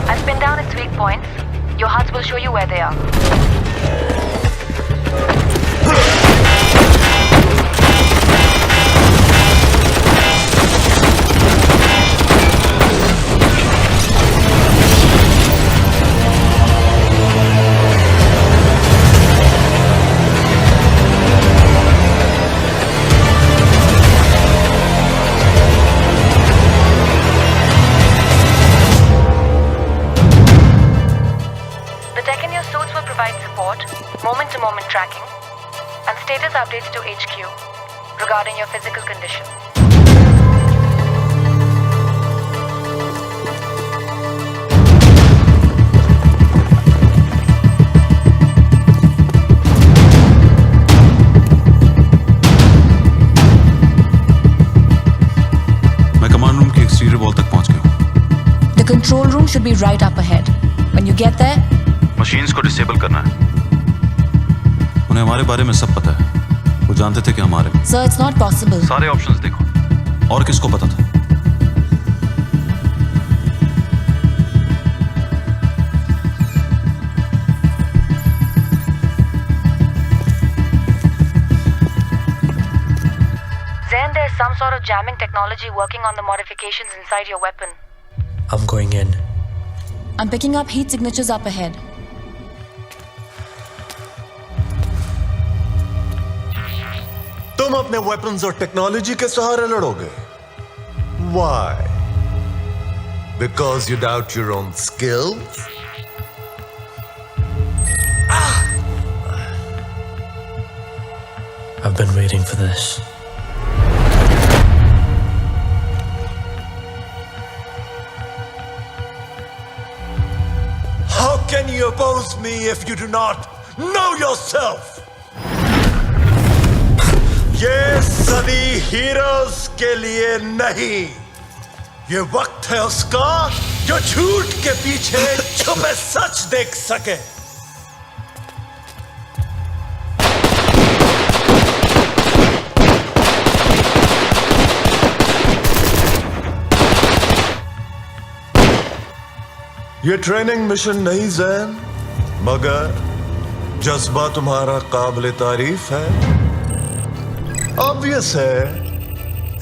I've pinned down its weak points. Your HUDs will show you where they are. Moment-to-moment tracking and status updates to HQ regarding your physical condition. मैं command room के exterior wall तक पहुंच गया हूं। The control room should be right up ahead. When you get there, machines को disable करना है। उन्हें हमारे बारे में सब पता है। वो जानते थे कि हमारे sir, it's not possible. सारे ऑप्शंस देखो। और किसको पता था? Zen, there's some sort of jamming technology working on the modifications inside your weapon. I'm going in. I'm picking up heat signatures up ahead. तुम अपने वेपन्स और टेक्नोलॉजी के सहारे लड़ोगे? Why? Because you doubt your own skills? I've been waiting for this. How can you oppose me if you do not know yourself? ये सदी heroes के लिए नहीं, ये वक्त है उसका जो झूठ के पीछे छुपे सच देख सके। ये ट्रेनिंग मिशन नहीं ज़ैन, मगर जज्बा तुम्हारा काबिल तारीफ है। ऑब्वियस है,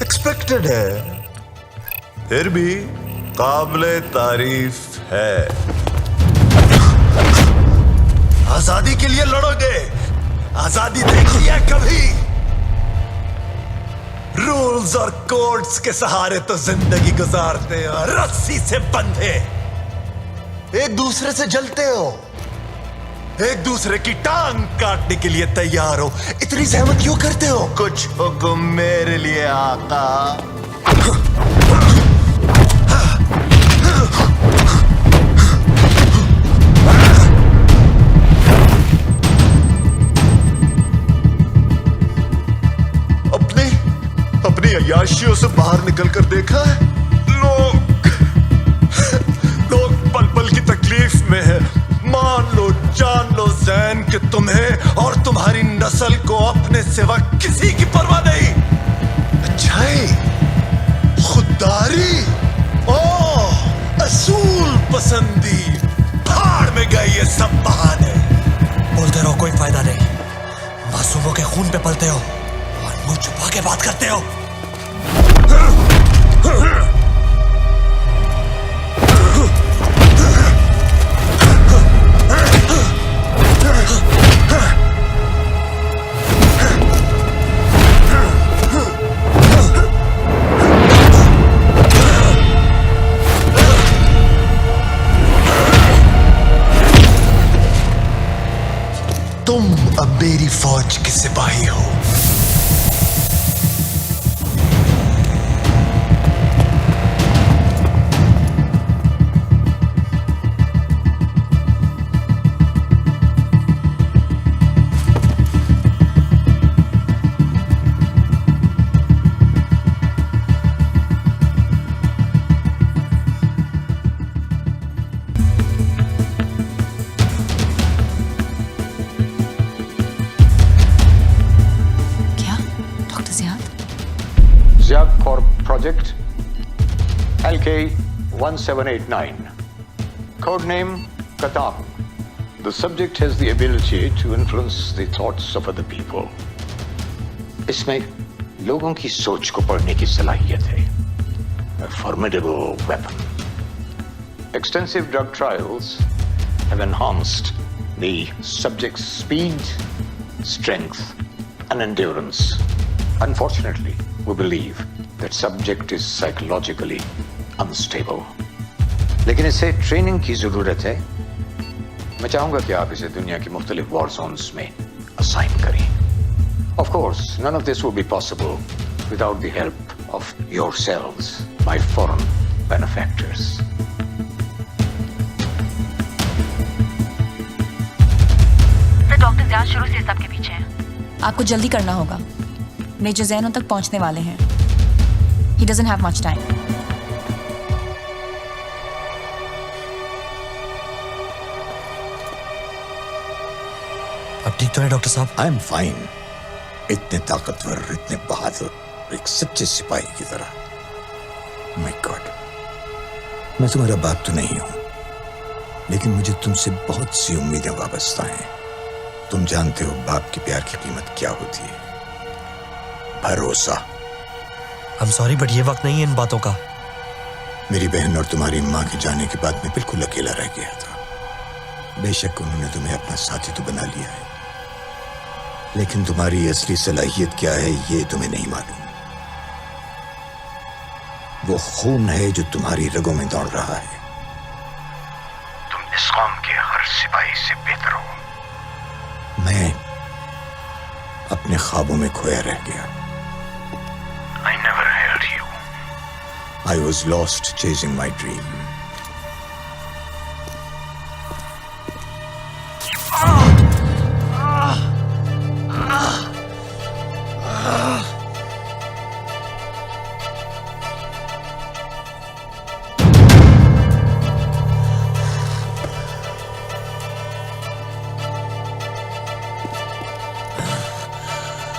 एक्सपेक्टेड है, फिर भी काबिले तारीफ है। आजादी के लिए लड़ोगे? आजादी देखी है कभी? रूल्स और कोड्स के सहारे तो जिंदगी गुजारते हो, रस्सी से बंधे। एक दूसरे से जलते हो, एक दूसरे की टांग काटने के लिए तैयार हो। इतनी सहमत क्यों करते हो? कुछ हुक्म मेरे लिए आका। अपनी अय्याशियों से बाहर निकलकर देखा है? लोग पल पल की तकलीफ में है। मान लो, जान लो ज़ैन कि तुम्हें और तुम्हारी नस्ल को अपने सिवा किसी की परवाह नहीं। अच्छाई, खुददारी, असूल पसंदी, भाड़ में गए ये सब बहाने। बोलते रहो, कोई फायदा नहीं। मासूमों के खून पे पलते हो और मुंह छुपा के बात करते हो। तुम अब मेरी फौज के सिपाही हो। Ziad for project. LK-1789. Codename Katang. The subject has the ability to influence the thoughts of other people. इसमें लोगों की सोच को पढ़ने की सलाहियत है. A formidable weapon. Extensive drug trials have enhanced the subject's speed, strength, and endurance. Unfortunately, we believe that subject is psychologically unstable. लेकिन इसे ट्रेनिंग की जरूरत है. मैं चाहूंगा कि आप इसे दुनिया की मुख्तलिफ वॉर जोन्स में असाइन करें. Of course, none of this will be possible without the help of yourselves, my foreign benefactors. Doctor Ziyad शुरू से सबके पीछे हैं. आपको जल्दी करना होगा. मेजर ज़ैन तक पहुंचने वाले हैं. He doesn't have much time. अब ठीक तो है डॉक्टर साहब? I am fine. इतने ताकतवर, इतने बहादुर, एक सच्चे सिपाही की तरह. माय गॉड, मैं तुम्हारा बाप तो नहीं हूं, लेकिन मुझे तुमसे बहुत सी उम्मीदें वाबस्ता हैं. तुम जानते हो बाप के प्यार की कीमत क्या होती है. भरोसा. I'm sorry, बट ये वक्त नहीं है इन बातों का. मेरी बहन और तुम्हारी माँ के जाने के बाद मैं बिल्कुल अकेला रह गया था. बेशक उन्होंने तुम्हें अपना साथी तो बना लिया है, लेकिन तुम्हारी असली सलाहियत क्या है ये तुम्हें नहीं मालूम. वो खून है जो तुम्हारी रगों में दौड़ रहा है. तुम इस कौम के हर सिपाही से बेहतर हो. मैं अपने ख्वाबों में खोया रह गया. I never held you. I was lost chasing my dream.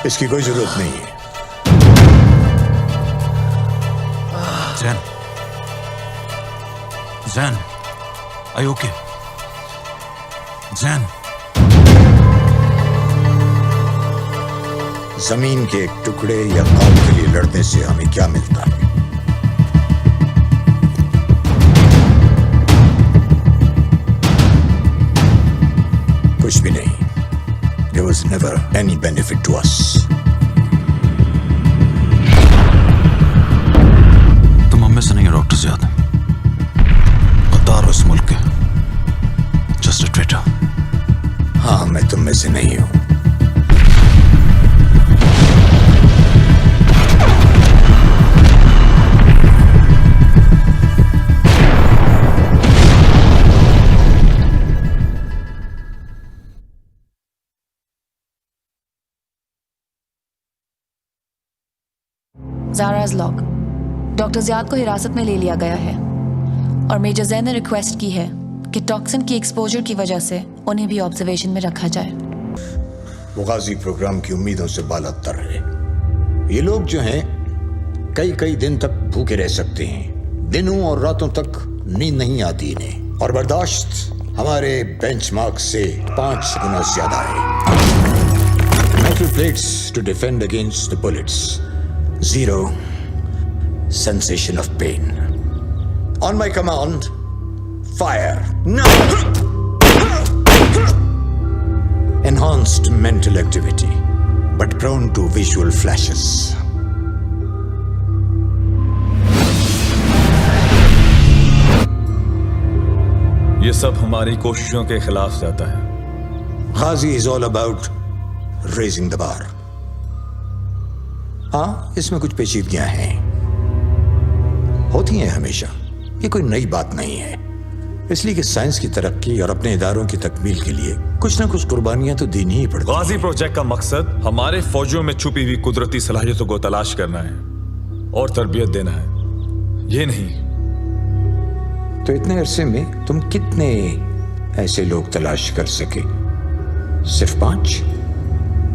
इसकी कोई जरूरत नहीं है. Zen. Zen. Are you okay? Zen. जमीन के एक टुकड़े या कौम के लिए लड़ने से हमें क्या मिलता है? कुछ भी नहीं. There was never any benefit to us. तुम हम में से नहीं हो डॉक्टर ज़ियाद. गद्दार हो इस मुल्क के. Just a traitor. हाँ, मैं तुम में से नहीं हूं. ज़ारा's लॉग. डॉक्टर ज़ियाद को हिरासत में ले लिया गया है और मेजर ज़ैन ने रिक्वेस्ट की है कि टॉक्सिन की एक्सपोजर की वजह से उन्हें भी ऑब्जर्वेशन में रखा जाए. वो गाजी प्रोग्राम की उम्मीदों से बालातर है. ये लोग जो हैं कई कई दिन तक भूखे रह सकते हैं. दिनों और रातों तक नींद नहीं आती इन्हें, और बर्दाश्त हमारे बेंचमार्क से 5 गुना ज्यादा है. Metal plates to defend against the bullets. Zero sensation of pain. On my command, fire. No! Enhanced mental activity, but prone to visual flashes. ये सब हमारी कोशिशों के खिलाफ जाता है. Ghazi is all about raising the bar. हाँ, इसमें कुछ पेचीदगियां हैं, होती हैं हमेशा. ये कोई नई बात नहीं है, इसलिए कि साइंस की तरक्की और अपने इदारों की तकमील के लिए कुछ ना कुछ कुर्बानियां तो देनी ही पड़ती हैं. गाजी प्रोजेक्ट का मकसद हमारे फौजियों में छुपी हुई कुदरती सलाहियतों को तलाश करना है और तरबियत देना है, ये नहीं. तो इतने अरसे में तुम कितने ऐसे लोग तलाश कर सके? सिर्फ 5?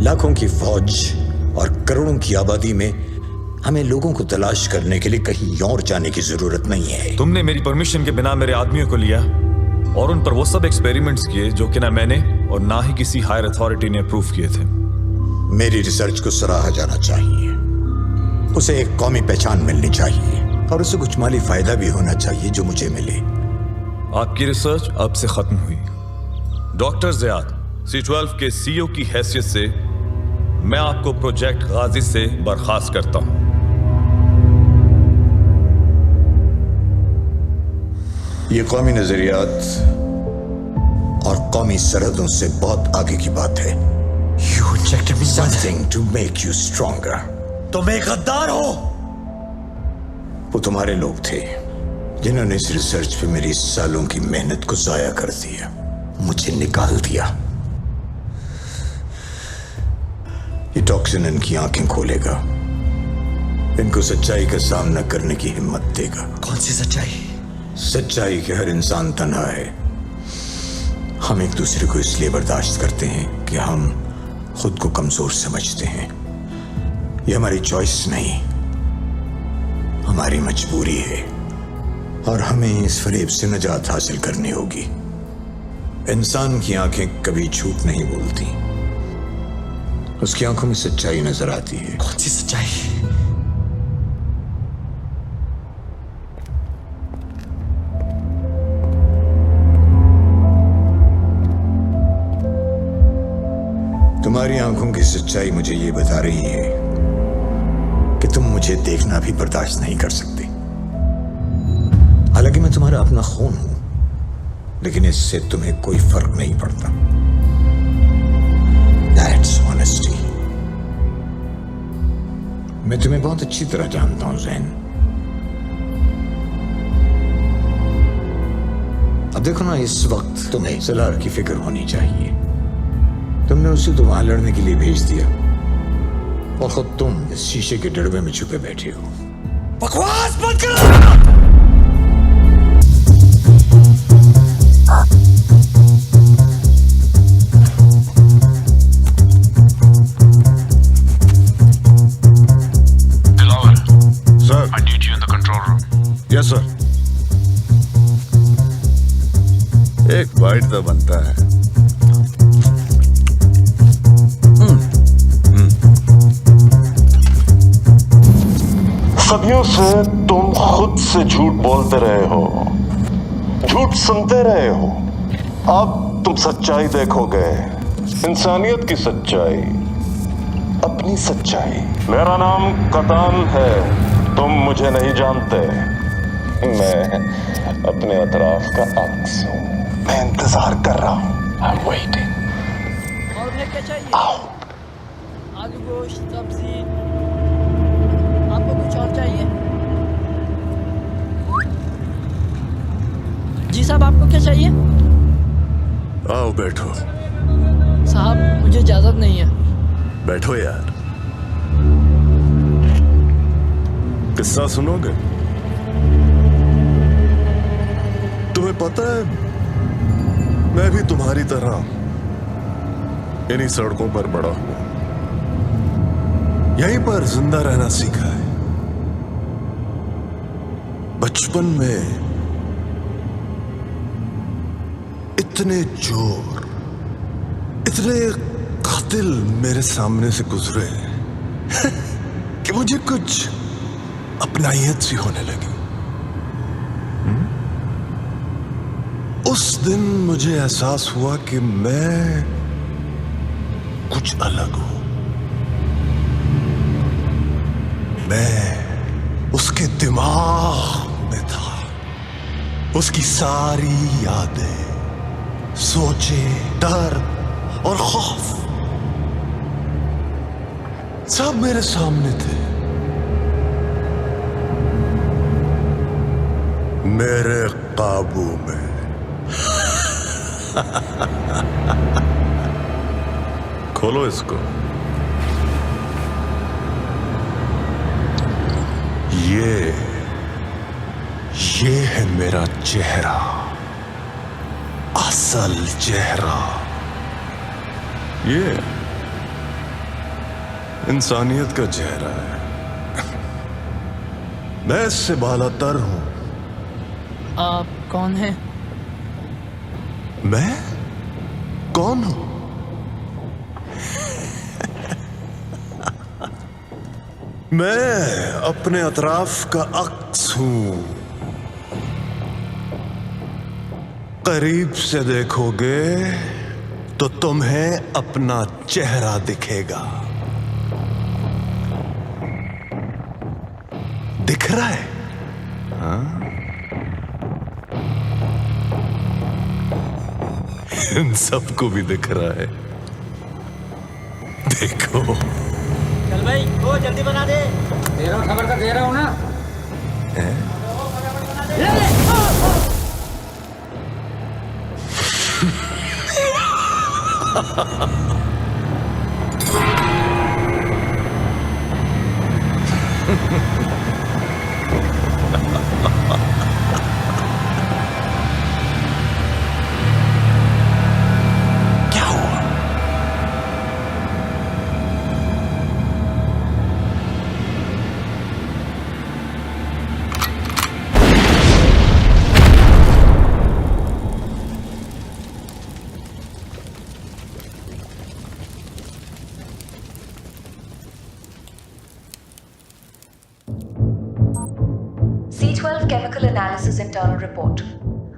लाखों की फौज और करोड़ों की आबादी में हमें लोगों को तलाश करने के लिए कहीं और जाने की जरूरत नहीं है। तुमने मेरी परमिशन के बिना मेरे आदमियों को लिया और उन पर वो सब एक्सपेरिमेंट्स किए जो कि ना मैंने और ना ही किसी हायर अथॉरिटी ने अप्रूव किए थे। मेरी रिसर्च को सराहा जाना चाहिए, उसे एक कौमी पहचान मिलनी चाहिए और उसे कुछ माली फायदा भी होना चाहिए जो मुझे मिले। आपकी रिसर्च अब से खत्म हुई। डॉक्टर ज़ियाद, C12 के CEO की हैसियत से मैं आपको प्रोजेक्ट गाजी से बर्खास्त करता हूं। ये कौमी नजरियात और कौमी सरहदों से बहुत आगे की बात है। You injected me something to make you stronger. तुम एक गद्दार हो। वो तुम्हारे लोग थे जिन्होंने इस रिसर्च पे मेरी सालों की मेहनत को जाया कर दिया, मुझे निकाल दिया। ये टॉक्सिन इनकी आंखें खोलेगा, इनको सच्चाई का सामना करने की हिम्मत देगा। कौन सी सच्चाई? सच्चाई कि हर इंसान तन्हा है। हम एक दूसरे को इसलिए बर्दाश्त करते हैं कि हम खुद को कमजोर समझते हैं। ये हमारी चॉइस नहीं, हमारी मजबूरी है और हमें इस फरेब से निजात हासिल करनी होगी। इंसान की आंखें कभी झूठ नहीं बोलती, उसकी आंखों में सच्चाई नजर आती है। कौन सी सच्चाई? तुम्हारी आंखों की सच्चाई मुझे ये बता रही है कि तुम मुझे देखना भी बर्दाश्त नहीं कर सकते। हालांकि मैं तुम्हारा अपना खून हूं, लेकिन इससे तुम्हें कोई फर्क नहीं पड़ता। That's honesty. मैं तुम्हें बहुत अच्छी तरह जानता हूं ज़ैन। अब देखो ना, इस वक्त तुम्हें सलार की फिक्र होनी चाहिए। तुमने उसे तो वहां लड़ने के लिए भेज दिया और खुद तुम इस शीशे के डरबे में छुपे बैठे हो। बकवास बंद करो। Sir, I need you in the control room. Yes, sir. एक बाइट तो बनता है। सदियों से तुम खुद से झूठ बोलते रहे हो, झूठ सुनते रहे हो। अब तुम सच्चाई देखोगे, इंसानियत की सच्चाई, अपनी सच्चाई। मेरा नाम कतान है, तुम मुझे नहीं जानते। मैं अपने अतराफ का अक्स हूं। मैं इंतजार कर रहा हूं। I'm waiting. और क्या चाहिए? आओ। आलू गोश्त, सब्जी, आपको कुछ और चाहिए? जी साहब, आपको क्या चाहिए? आओ बैठो। साहब, मुझे इजाजत नहीं है। बैठो यार। किस्सा सुनोगे? तुम्हें पता है, मैं भी तुम्हारी तरह इन्हीं सड़कों पर बड़ा हुआ, यहीं पर जिंदा रहना सीखा है। बचपन में इतने चोर, इतने कातिल मेरे सामने से गुजरे कि मुझे कुछ अपनाइयत सी होने लगी। उस दिन मुझे एहसास हुआ कि मैं कुछ अलग हूं। मैं उसके दिमाग में था। उसकी सारी यादें, सोचें, डर और खौफ सब मेरे सामने थे। मेरे काबू में। खोलो इसको। ये है मेरा चेहरा, असल चेहरा। ये इंसानियत का चेहरा है। मैं इससे बालातर हूं। आप कौन हैं? मैं कौन हूं? मैं अपने अतराफ का अक्स हूं। करीब से देखोगे तो तुम्हें अपना चेहरा दिखेगा। दिख रहा है? हाँ? इन सबको भी दिख रहा है। देखो। चल भाई, वो जल्दी बना दे। दे रहा हूँ, खबर तो दे रहा हूँ ना। ले ले। क्या हुआ? C12 chemical analysis internal report.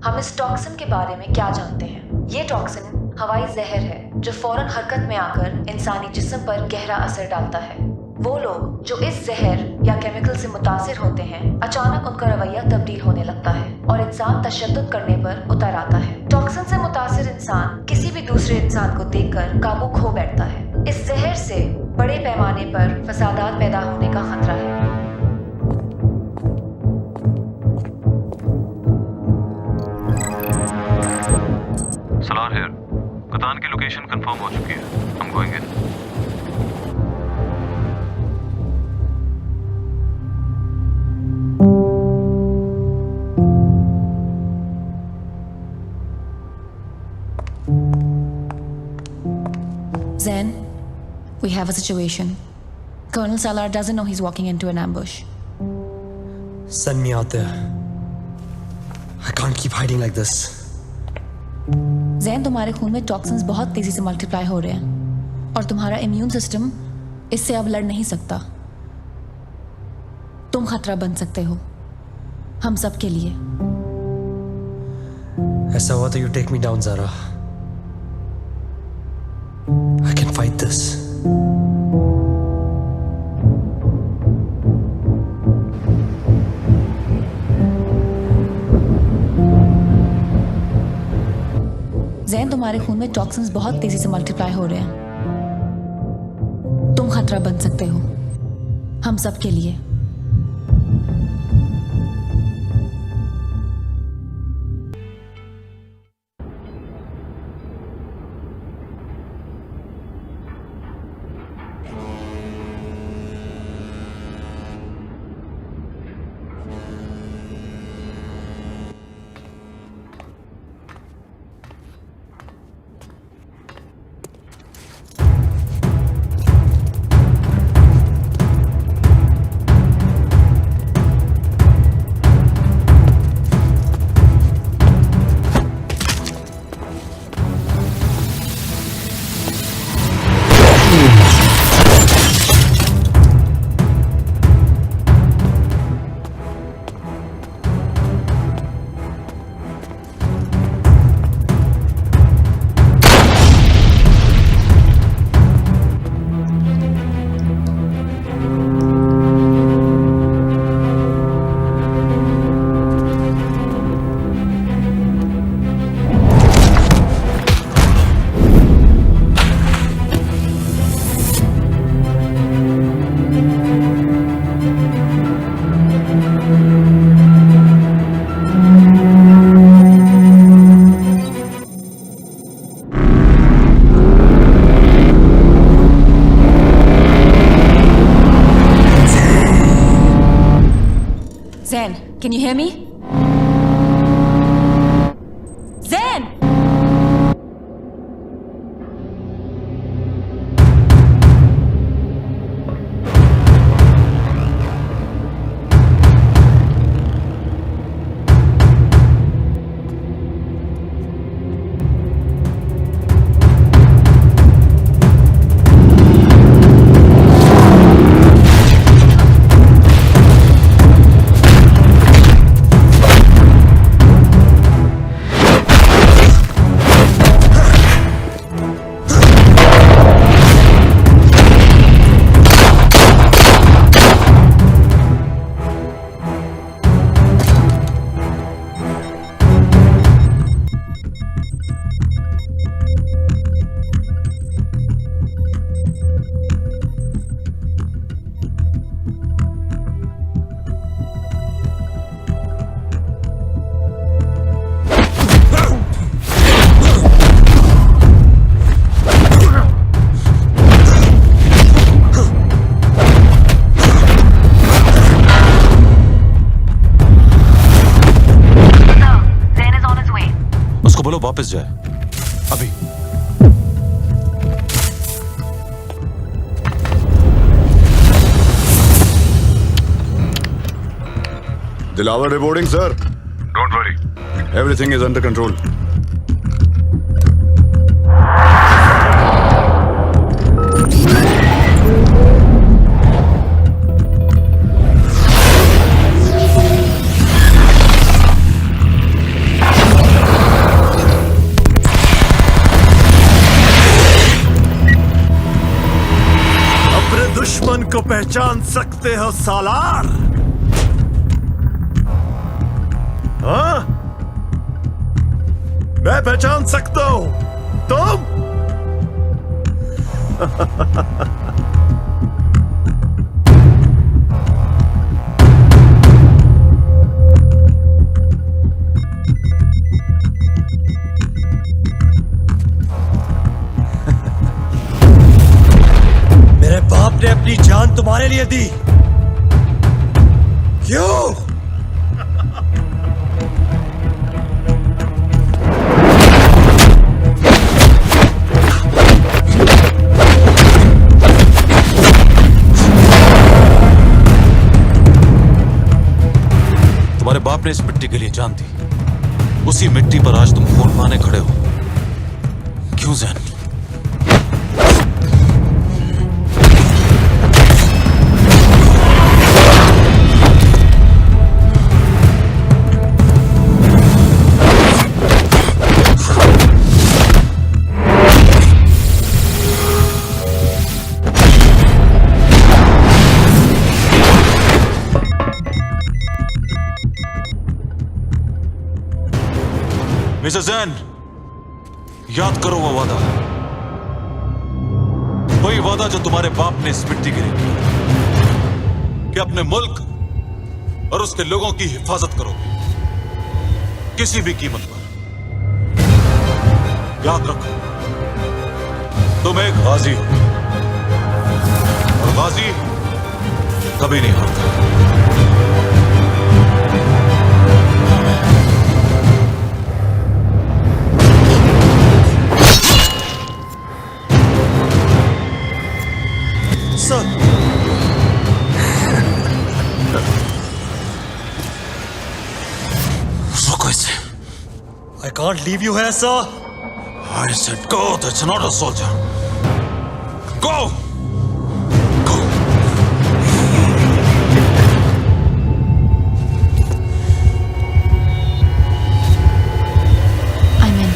हम इस टॉक्सिन के बारे में क्या जानते हैं? ये टॉक्सिन हवाई जहर है जो फौरन हरकत में आकर इंसानी जिस्म पर गहरा असर डालता है। वो लोग जो इस जहर या केमिकल से मुतासिर होते हैं, अचानक उनका रवैया तब्दील होने लगता है और इंसान तशद्दुद करने पर उतर आता है। टॉक्सिन से मुतासिर इंसान किसी भी दूसरे इंसान को देखकर काबू खो बैठता है। इस जहर से बड़े पैमाने पर फसादात पैदा होने का खतरा है। सलार हियर। कतान की लोकेशन कंफर्म हो चुकी है। हम going in. Zen, we have a situation. Colonel Salar doesn't know he's walking into an ambush. Send me out there. I can't keep hiding like this. Jain, तुम्हारे खून में टॉक्सिन्स बहुत तेजी से मल्टीप्लाई हो रहे हैं और तुम्हारा इम्यून सिस्टम इससे अब लड़ नहीं सकता। तुम खतरा बन सकते हो हम सब के लिए। ऐसा हुआ तो you take me down, Zara. I can fight this. Jain, तुम्हारे खून में टॉक्सिन्स बहुत तेजी से मल्टीप्लाई हो रहे हैं। तुम खतरा बन सकते हो हम सब के लिए। Zen, can you hear me? Zen! वापस जाए अभी। Dilawar reporting sir. Don't worry. Everything is under control. अपने दुश्मन को पहचान सकते हो सालार? हाँ? मैं पहचान सकता हूं, तुम? मेरे बाप ने अपनी जान तुम्हारे लिए दी, क्यों? तुम्हारे बाप ने इस मिट्टी के लिए जान दी, उसी मिट्टी पर आज तुम खून पाने खड़े हो। क्यों जैन? मिस्टर जैन, याद करो वो वादा, वही वादा जो तुम्हारे बाप ने इस मिट्टी के लिए किया कि अपने मुल्क और उसके लोगों की हिफाजत करोगे किसी भी कीमत पर। याद रखो, तुम एक गाजी हो और गाजी कभी नहीं हारता। रुको इसे। I can't leave you here, sir. I said go, that's not a soldier. Go! Go! I'm in.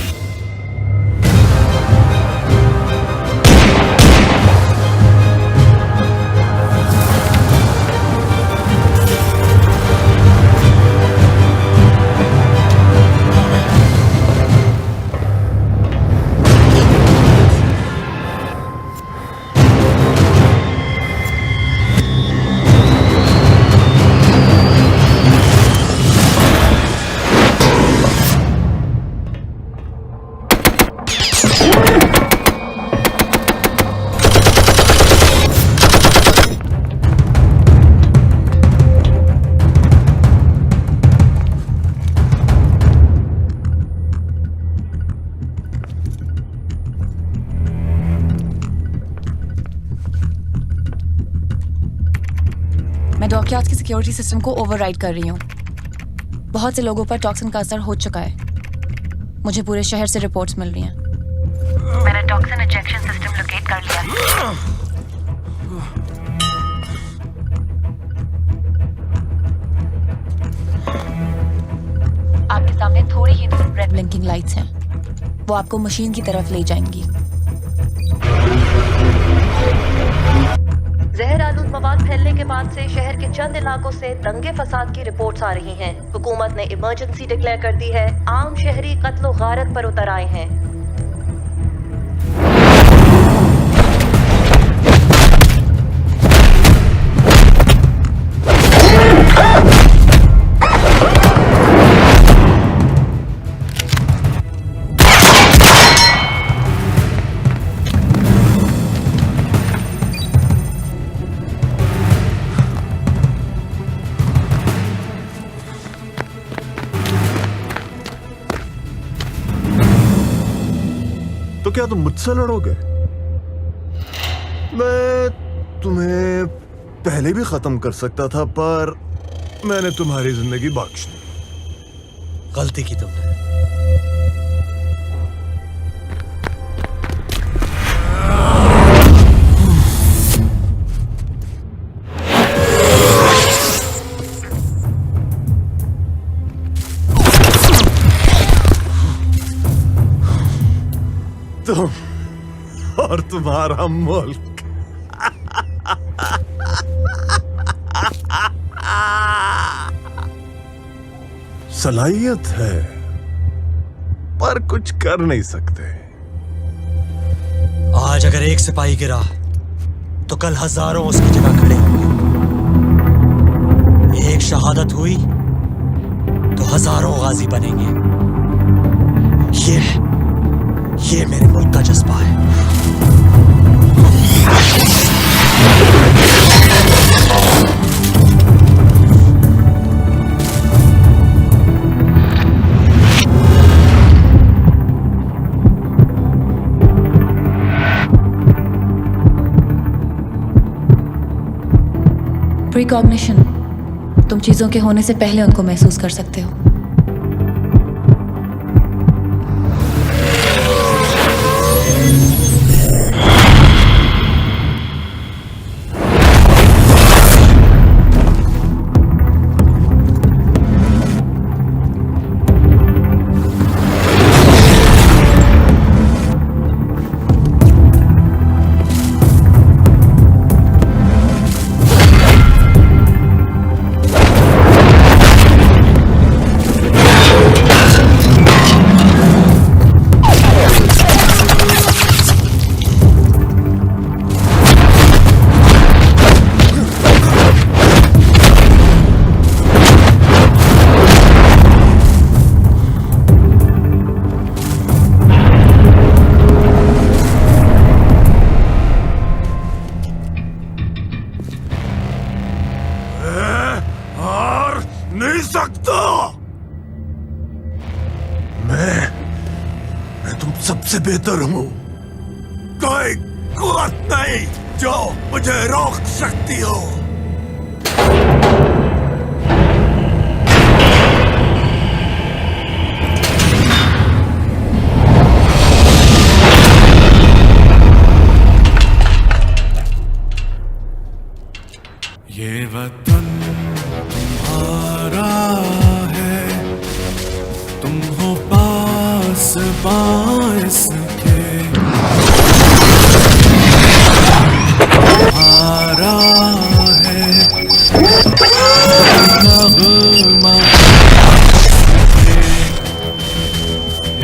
मैं डॉकयार्ड्स की सिक्योरिटी सिस्टम को ओवरराइड कर रही हूँ। बहुत से लोगों पर टॉक्सिन का असर हो चुका है। मुझे पूरे शहर से रिपोर्ट्स मिल रही हैं। मैंने टॉक्सिन इंजेक्शन सिस्टम लोकेट कर लिया। आपके सामने थोड़ी ही दूर रेड ब्लिंकिंग लाइट्स हैं। वो आपको मशीन की तरफ ले जाएंगी। जहर आलूद मवाद फैलने के बाद से शहर के चंद इलाकों से दंगे फसाद की रिपोर्ट्स आ रही हैं। हुकूमत ने इमरजेंसी डिक्लेयर कर दी है। आम शहरी कत्लो गारत पर उतर आए हैं। क्या तुम मुझसे लड़ोगे? मैं तुम्हें पहले भी खत्म कर सकता था, पर मैंने तुम्हारी जिंदगी बख्श दी। गलती की तुमने। तुम और तुम्हारा मुल्क। सलाहियत है पर कुछ कर नहीं सकते। आज अगर एक सिपाही गिरा तो कल हजारों उसकी जगह खड़े होंगे। एक शहादत हुई तो हजारों गाजी बनेंगे। ये मेरे मुल्क का जज्बा है। प्रीकॉग्निशन, तुम चीजों के होने से पहले उनको महसूस कर सकते हो। नहीं सकता। मैं तुम सबसे बेहतर हूं। कोई कुव्वत नहीं जो मुझे रोक सकती हो। ये वतन तुम्हारा है, तुम हो पास बास के। तुम्हारा है नग़मा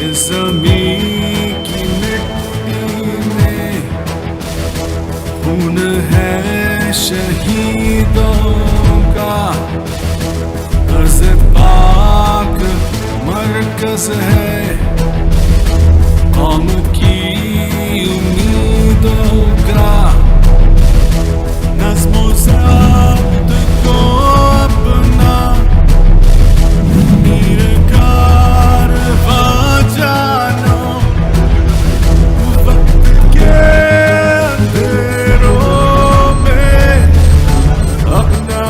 इस ज़मीं की मिट्टी में खून है शहीदों का। अर्ज़ पाक मरकज़ है कौम की उम्मीदों का। नज़्म व ज़ब्त को अपना मीर कारवां जानो। वक्त के अंधेरों में अपना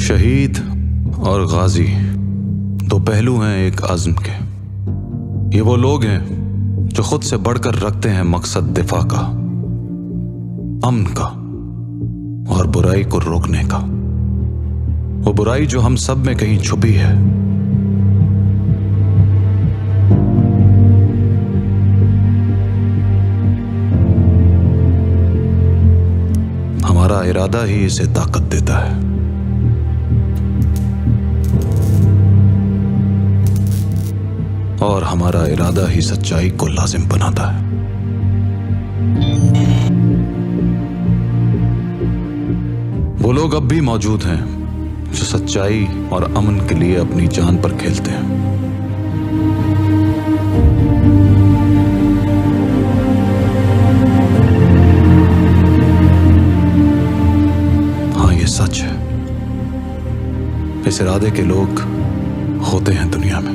शहीद और गाजी दो पहलू हैं एक आज़म के। ये वो लोग हैं जो खुद से बढ़कर रखते हैं मकसद दिफा का, अमन का और बुराई को रोकने का। वो बुराई जो हम सब में कहीं छुपी है, हमारा इरादा ही इसे ताकत देता है। और हमारा इरादा ही सच्चाई को लाजिम बनाता है। वो लोग अब भी मौजूद हैं जो सच्चाई और अमन के लिए अपनी जान पर खेलते हैं। हाँ, ये सच है। इस इरादे के लोग होते हैं दुनिया में।